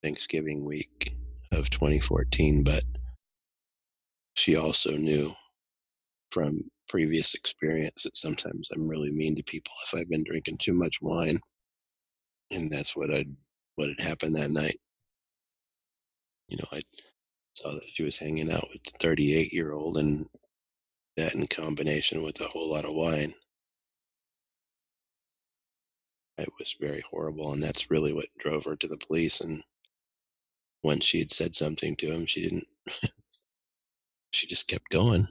Thanksgiving week of 2014, but she also knew from previous experience that sometimes I'm really mean to people if I've been drinking too much wine, and that's what had happened that night. I saw that she was hanging out with the 38-year-old, and that in combination with a whole lot of wine, it was very horrible, and that's really what drove her to the police. And once she had said something to him, she didn't she just kept going.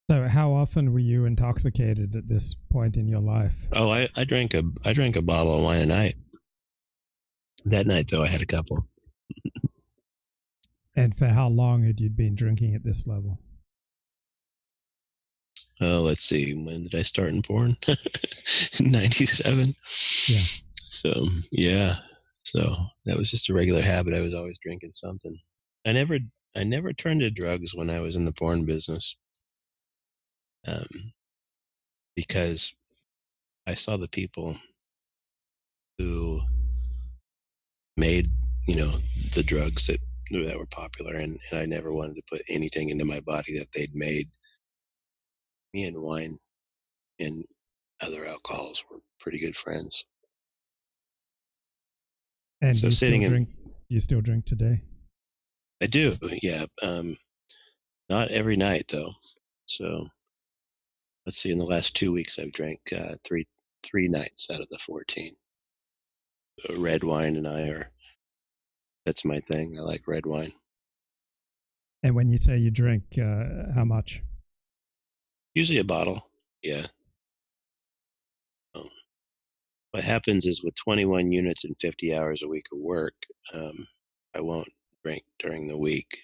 So how often were you intoxicated at this point in your life? Oh, I drank a bottle of wine a night. That night, though, I had a couple. And for how long had you been drinking at this level? Oh, let's see. When did I start in porn? 97. Yeah. So, yeah. So that was just a regular habit. I was always drinking something. I never turned to drugs when I was in the porn business. Because I saw the people who made, the drugs that were popular, and I never wanted to put anything into my body that they'd made. Me and wine and other alcohols were pretty good friends. And so you still drink today? I do, yeah. Not every night though. So let's see. In the last 2 weeks, I've drank three nights out of the 14. Red wine and that's my thing. I like red wine. And when you say you drink, how much? Usually a bottle. Yeah. What happens is with 21 units and 50 hours a week of work, I won't drink during the week,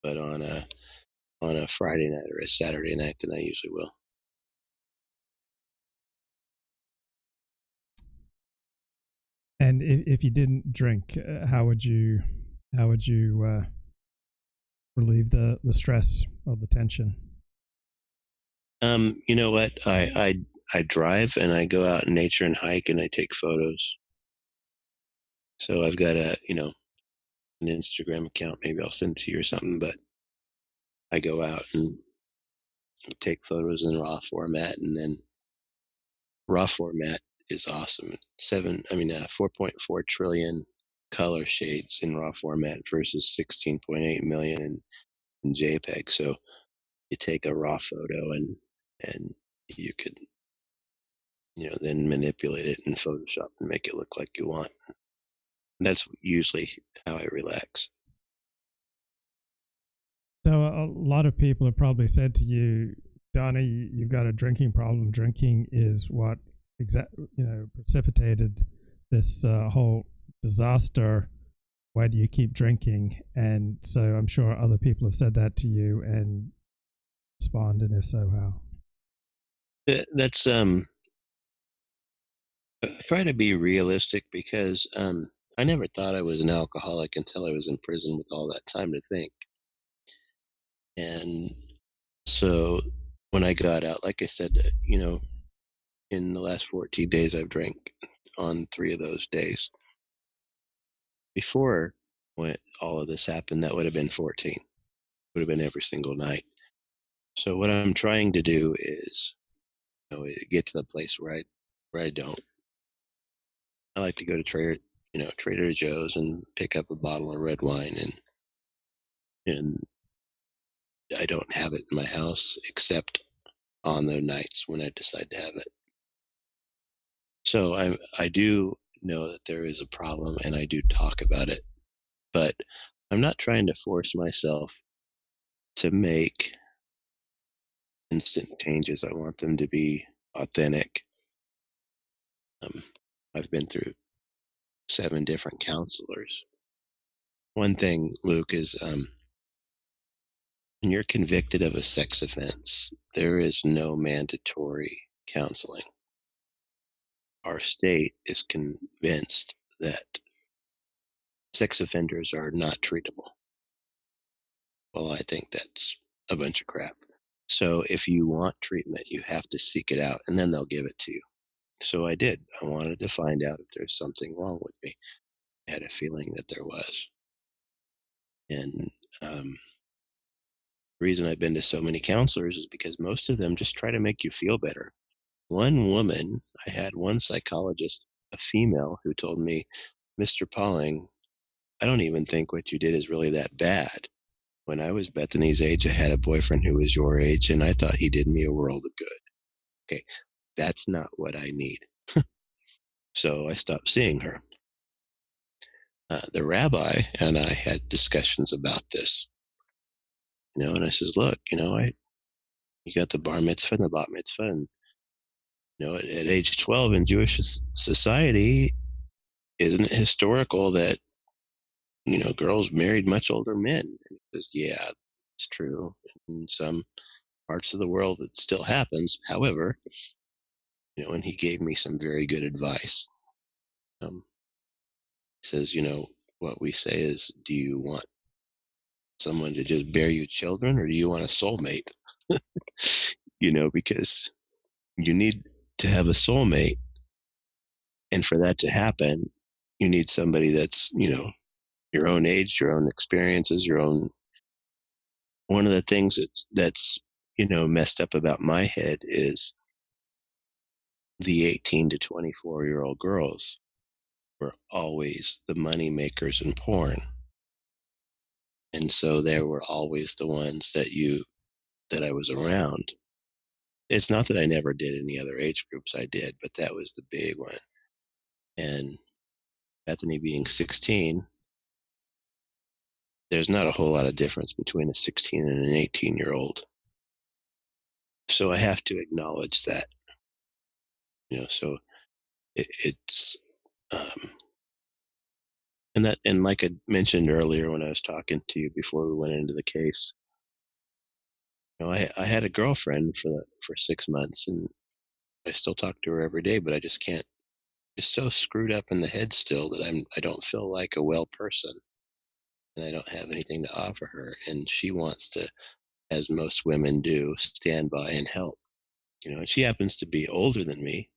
but on a Friday night or a Saturday night, then I usually will. And if you didn't drink, how would you relieve the stress or the tension? You know what? I drive and I go out in nature and hike and I take photos. So I've got an Instagram account. Maybe I'll send it to you or something. But I go out and take photos in raw format, and then raw format is awesome. 4.4 trillion color shades in raw format versus 16.8 million in JPEG. So you take a raw photo and you could then manipulate it in Photoshop and make it look like you want. And that's usually how I relax. So a lot of people have probably said to you, Donny, you've got a drinking problem. Drinking is what precipitated this whole disaster. Why do you keep drinking? And so I'm sure other people have said that to you and responded, and if so, how? That's I try to be realistic because I never thought I was an alcoholic until I was in prison with all that time to think. And so when I got out, like I said, in the last 14 days, I've drank on 3 of those days. Before when all of this happened, that would have been 14. Would have been every single night. So what I'm trying to do is, get to the place where I don't. I like to go to Trader Joe's and pick up a bottle of red wine, and I don't have it in my house except on the nights when I decide to have it. So I do know that there is a problem, and I do talk about it, but I'm not trying to force myself to make instant changes. I want them to be authentic. I've been through 7 different counselors. One thing, Luke, is when you're convicted of a sex offense, there is no mandatory counseling. Our state is convinced that sex offenders are not treatable. Well, I think that's a bunch of crap. So if you want treatment, you have to seek it out, and then they'll give it to you. So I did. I wanted to find out if there's something wrong with me. I had a feeling that there was. And the reason I've been to so many counselors is because most of them just try to make you feel better. One woman, I had one psychologist, a female, who told me, Mr. Pauling, I don't even think what you did is really that bad. When I was Bethany's age, I had a boyfriend who was your age, and I thought he did me a world of good. Okay, that's not what I need. So I stopped seeing her. The rabbi and I had discussions about this. And I says, look, you got the bar mitzvah and the bat mitzvah, and at age 12 in Jewish society, isn't it historical that girls married much older men? And he says, yeah, it's true. In some parts of the world, it still happens. However, and he gave me some very good advice. He says, what we say is, do you want someone to just bear you children, or do you want a soulmate? Because you need to have a soulmate, and for that to happen, you need somebody that's your own age, your own experiences, your own. One of the things that's messed up about my head is the 18 to 24-year-old girls were always the money makers in porn, and so they were always the ones that I was around. It's not that I never did any other age groups. I did, but that was the big one. And Bethany being 16, there's not a whole lot of difference between a 16 and an 18-year-old. So I have to acknowledge that. So it's and like I mentioned earlier when I was talking to you before we went into the case, I had a girlfriend for 6 months, and I still talk to her every day, but I just can't. Just so screwed up in the head still that I don't feel like a well person, and I don't have anything to offer her. And she wants to, as most women do, stand by and help. And she happens to be older than me.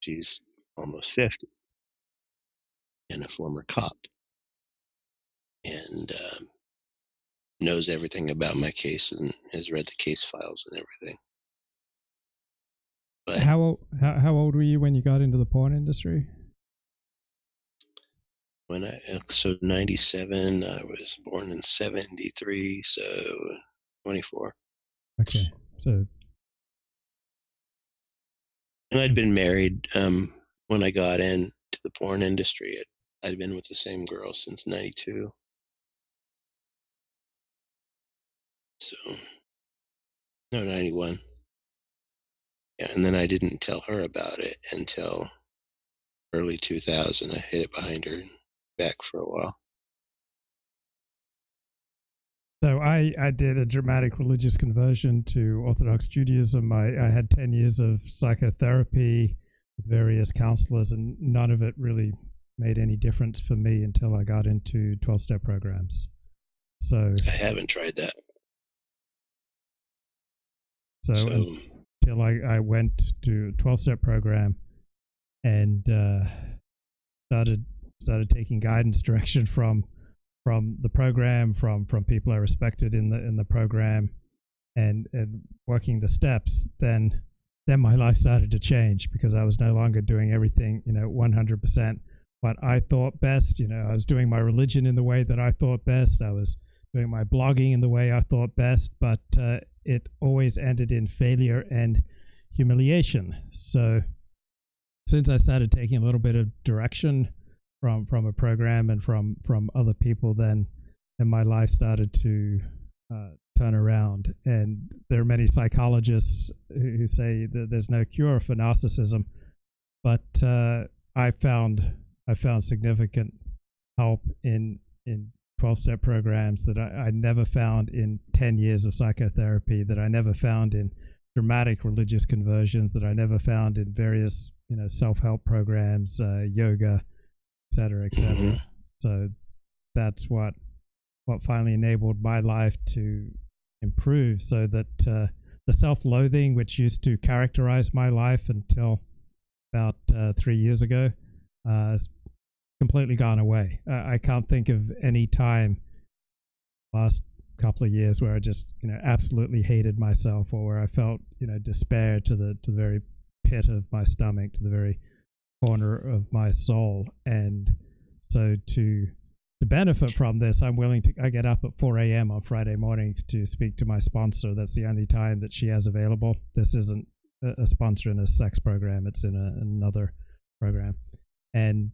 She's almost 50 and a former cop, and knows everything about my case and has read the case files and everything. But how old were you when you got into the porn industry? So 97, I was born in 73, so 24. Okay, so. And I'd been married when I got into the porn industry. I'd been with the same girl since 92. So, no, 91. Yeah, and then I didn't tell her about it until early 2000. I hid it behind her back for a while. So I did a dramatic religious conversion to Orthodox Judaism. I had 10 years of psychotherapy with various counselors, and none of it really made any difference for me until I got into 12-step programs. So I haven't tried that. So until I went to a 12-step program and started taking guidance direction from the program, from people I respected in the program, and working the steps, then my life started to change, because I was no longer doing everything 100% what I thought best. I was doing my religion in the way that I thought best. I was doing my blogging in the way I thought best, but it always ended in failure and humiliation. So since I started taking a little bit of direction from a program and from other people, then my life started to turn around. And there are many psychologists who say that there's no cure for narcissism, but I found significant help in 12-step programs that I never found in 10 years of psychotherapy, that I never found in dramatic religious conversions, that I never found in various self-help programs, yoga, et cetera, et cetera. Mm-hmm. So that's what finally enabled my life to improve, so that the self-loathing, which used to characterize my life until about 3 years ago, has completely gone away. I can't think of any time last couple of years where I just absolutely hated myself, or where I felt despair to the very pit of my stomach, to the very corner of my soul. And so to benefit from this, I get up at 4 a.m. on Friday mornings to speak to my sponsor. That's the only time that she has available. This isn't a sponsor in a sex program, it's in another program. And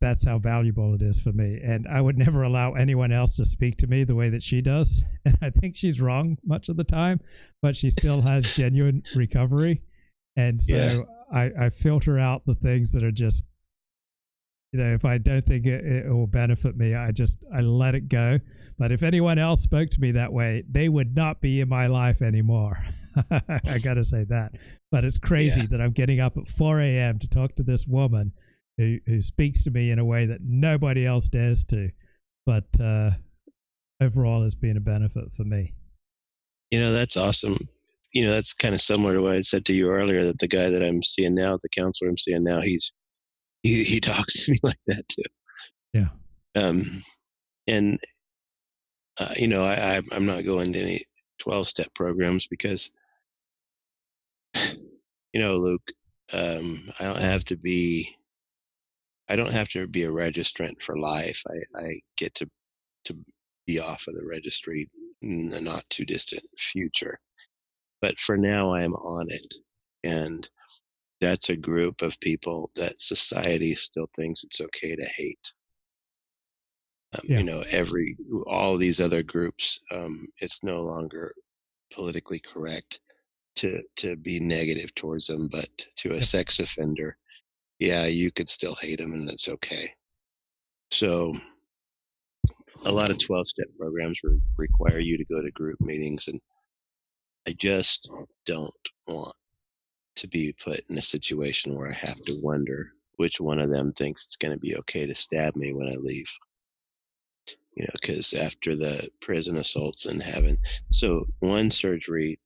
that's how valuable it is for me. And I would never allow anyone else to speak to me the way that she does. And I think she's wrong much of the time, but she still has genuine recovery. And so I filter out the things that are just, if I don't think it will benefit me, I let it go. But if anyone else spoke to me that way, they would not be in my life anymore. I got to say that. But it's crazy that I'm getting up at 4 a.m. to talk to this woman who speaks to me in a way that nobody else dares to. But overall, it's been a benefit for me. That's awesome. That's kind of similar to what I said to you earlier, that the guy that I'm seeing now, the counselor I'm seeing now, he talks to me like that too. Yeah. And I'm not going to any 12-step programs because, Luke, I don't have to be a registrant for life. I get to be off of the registry in the not too distant future. But for now, I am on it. And that's a group of people that society still thinks it's okay to hate. All these other groups, it's no longer politically correct to be negative towards them, but to a sex offender, you could still hate them and it's okay. So a lot of 12-step programs require you to go to group meetings, and I just don't want to be put in a situation where I have to wonder which one of them thinks it's going to be okay to stab me when I leave. Because after the prison assaults and so one surgery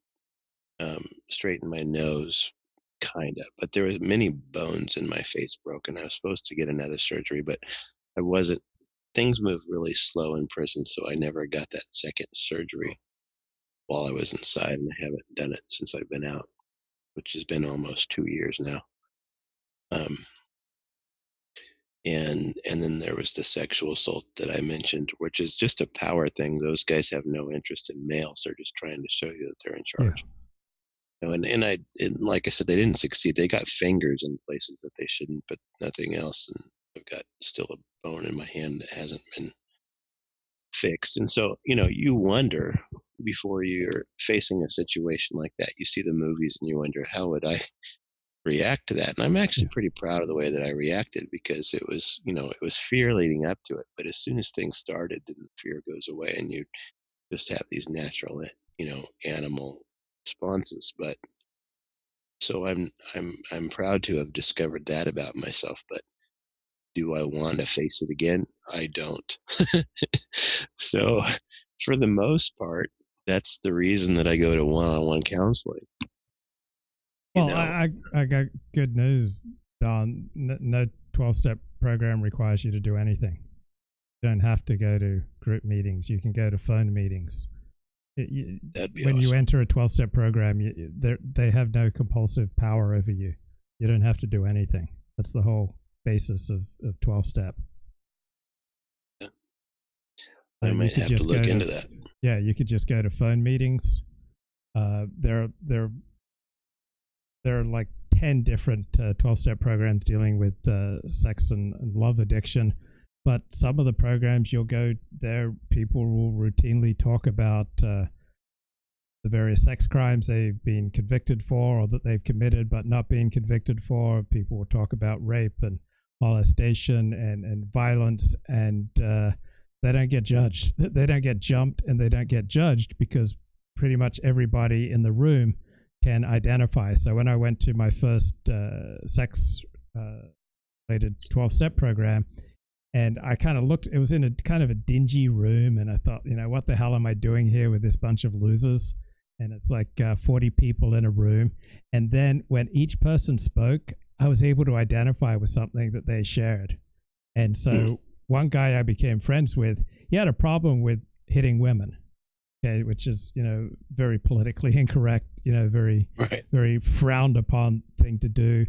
straightened my nose, kind of, but there was many bones in my face broken. I was supposed to get another surgery, but I wasn't. Things move really slow in prison, so I never got that second surgery while I was inside, and I haven't done it since I've been out, which has been almost 2 years now. And then there was the sexual assault that I mentioned, which is just a power thing. Those guys have no interest in males. They're just trying to show you that they're in charge. And like I said, they didn't succeed. They got fingers in places that they shouldn't, but nothing else. And I've got still a bone in my hand that hasn't been fixed. And so, you wonder before you're facing a situation like that. You see the movies and you wonder, how would I react to that? And I'm actually pretty proud of the way that I reacted, because it was fear leading up to it. But as soon as things started, then the fear goes away and you just have these natural, animal responses. But so I'm proud to have discovered that about myself. But do I want to face it again? I don't. So for the most part, that's the reason that I go to one-on-one counseling. Well, I got good news, Don. No 12-step program requires you to do anything. You don't have to go to group meetings. You can go to phone meetings. That'd be when awesome. You enter a 12-step program, they have no compulsive power over you. You don't have to do anything. That's the whole basis of 12-step. Yeah. I might have to look into that. Yeah, you could just go to phone meetings. There are like 10 different 12-step programs dealing with sex and love addiction. But some of the programs you'll go there, people will routinely talk about the various sex crimes they've been convicted for or that they've committed but not being convicted for. People will talk about rape and molestation and violence, and they don't get judged. They don't get jumped and they don't get judged because pretty much everybody in the room can identify. So when I went to my first sex-related 12-step program, and I kind of looked, it was in a kind of a dingy room, and I thought, what the hell am I doing here with this bunch of losers? And it's like 40 people in a room. And then when each person spoke, I was able to identify with something that they shared. And so one guy I became friends with, he had a problem with hitting women. Okay, which is, very politically incorrect, very, very frowned upon thing to do.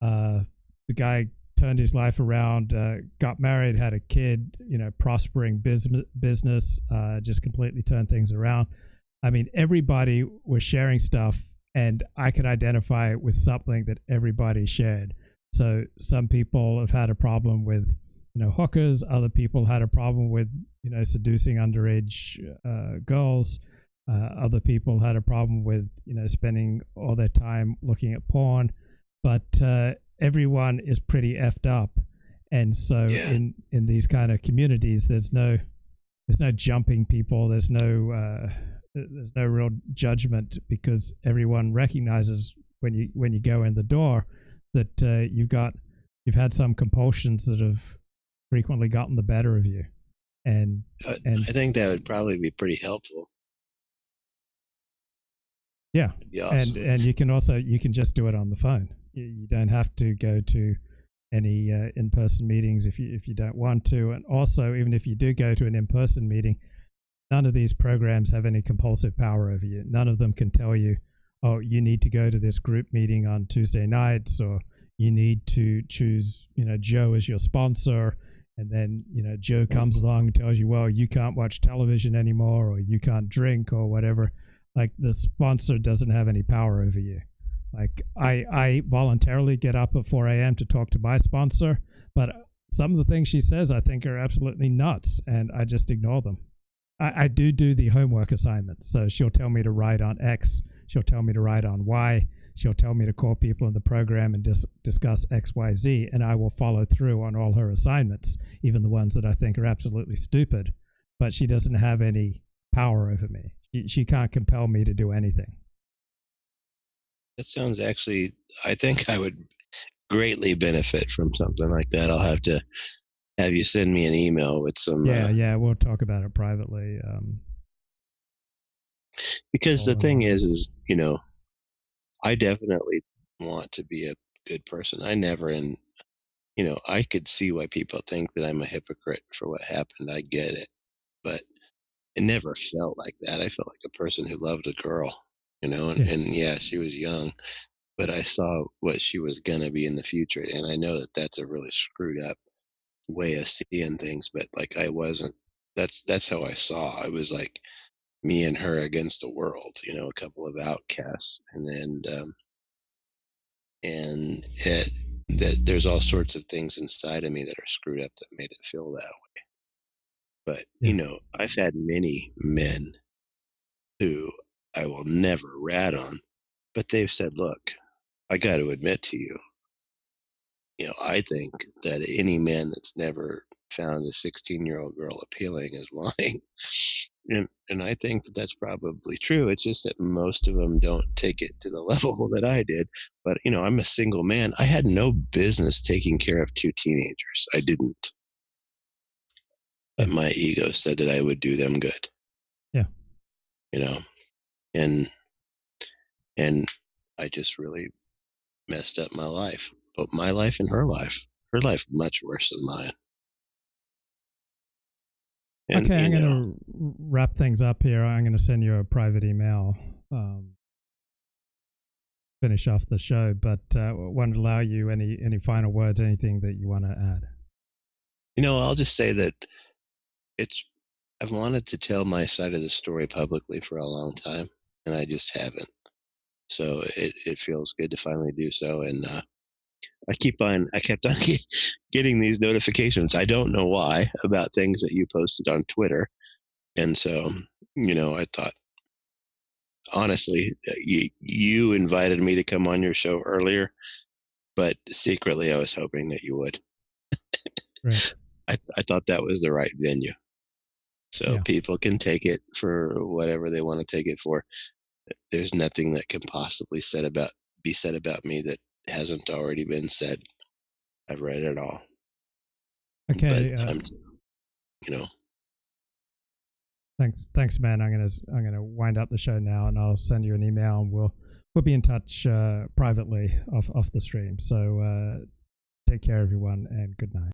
The guy turned his life around, got married, had a kid, prospering business, just completely turned things around. I mean, everybody was sharing stuff, and I could identify with something that everybody shared. So some people have had a problem with hookers. Other people had a problem with seducing underage girls. Other people had a problem with spending all their time looking at porn. But everyone is pretty effed up, and so in these kind of communities, there's no jumping people. There's no real judgment, because everyone recognizes when you go in the door that you've had some compulsions that have frequently gotten the better of you, and I think that would probably be pretty helpful. Yeah, awesome. and you can just do it on the phone. You don't have to go to any in-person meetings if you don't want to. And also, even if you do go to an in-person meeting, none of these programs have any compulsive power over you. None of them can tell you, oh, you need to go to this group meeting on Tuesday nights, or you need to choose Joe as your sponsor. And then Joe comes along and tells you, well, you can't watch television anymore, or you can't drink, or whatever. Like, the sponsor doesn't have any power over you. Like, I voluntarily get up at 4 a.m. to talk to my sponsor, but some of the things she says I think are absolutely nuts, and I just ignore them. I do the homework assignments. So she'll tell me to write on X, she'll tell me to write on Y, she'll tell me to call people in the program and discuss X, Y, Z, and I will follow through on all her assignments, even the ones that I think are absolutely stupid. But she doesn't have any power over me. She can't compel me to do anything. That sounds actually, I think I would greatly benefit from something like that. I'll have to have you send me an email with some. Yeah, we'll talk about it privately. Because the thing is, I definitely want to be a good person. I never, I could see why people think that I'm a hypocrite for what happened. I get it, but it never felt like that. I felt like a person who loved a girl, and yeah, she was young, but I saw what she was going to be in the future. And I know that that's a really screwed up way of seeing things, but like, I wasn't, that's how I saw. I was like me and her against the world, a couple of outcasts. And that there's all sorts of things inside of me that are screwed up that made it feel that way. But, I've had many men who I will never rat on, but they've said, look, I got to admit to you, I think that any man that's never found a 16-year-old girl appealing is lying. And I think that that's probably true. It's just that most of them don't take it to the level that I did. But, I'm a single man. I had no business taking care of 2 teenagers. I didn't. But my ego said that I would do them good. Yeah. And I just really messed up my life. But my life and her life much worse than mine. And, okay, I'm going to wrap things up here. I'm going to send you a private email, finish off the show, but want to allow you any final words, anything that you want to add. I'll just say that I've wanted to tell my side of the story publicly for a long time, and I just haven't. So it feels good to finally do so. And I kept on getting these notifications. I don't know why, about things that you posted on Twitter. And so, I thought, honestly, you invited me to come on your show earlier, but secretly I was hoping that you would. Right. I thought that was the right venue. So people can take it for whatever they want to take it for. There's nothing that can possibly be said about me that hasn't already been said. I've read it all. Okay. But Thanks, man. I'm gonna wind up the show now, and I'll send you an email, and we'll be in touch privately off the stream. So take care, everyone, and good night.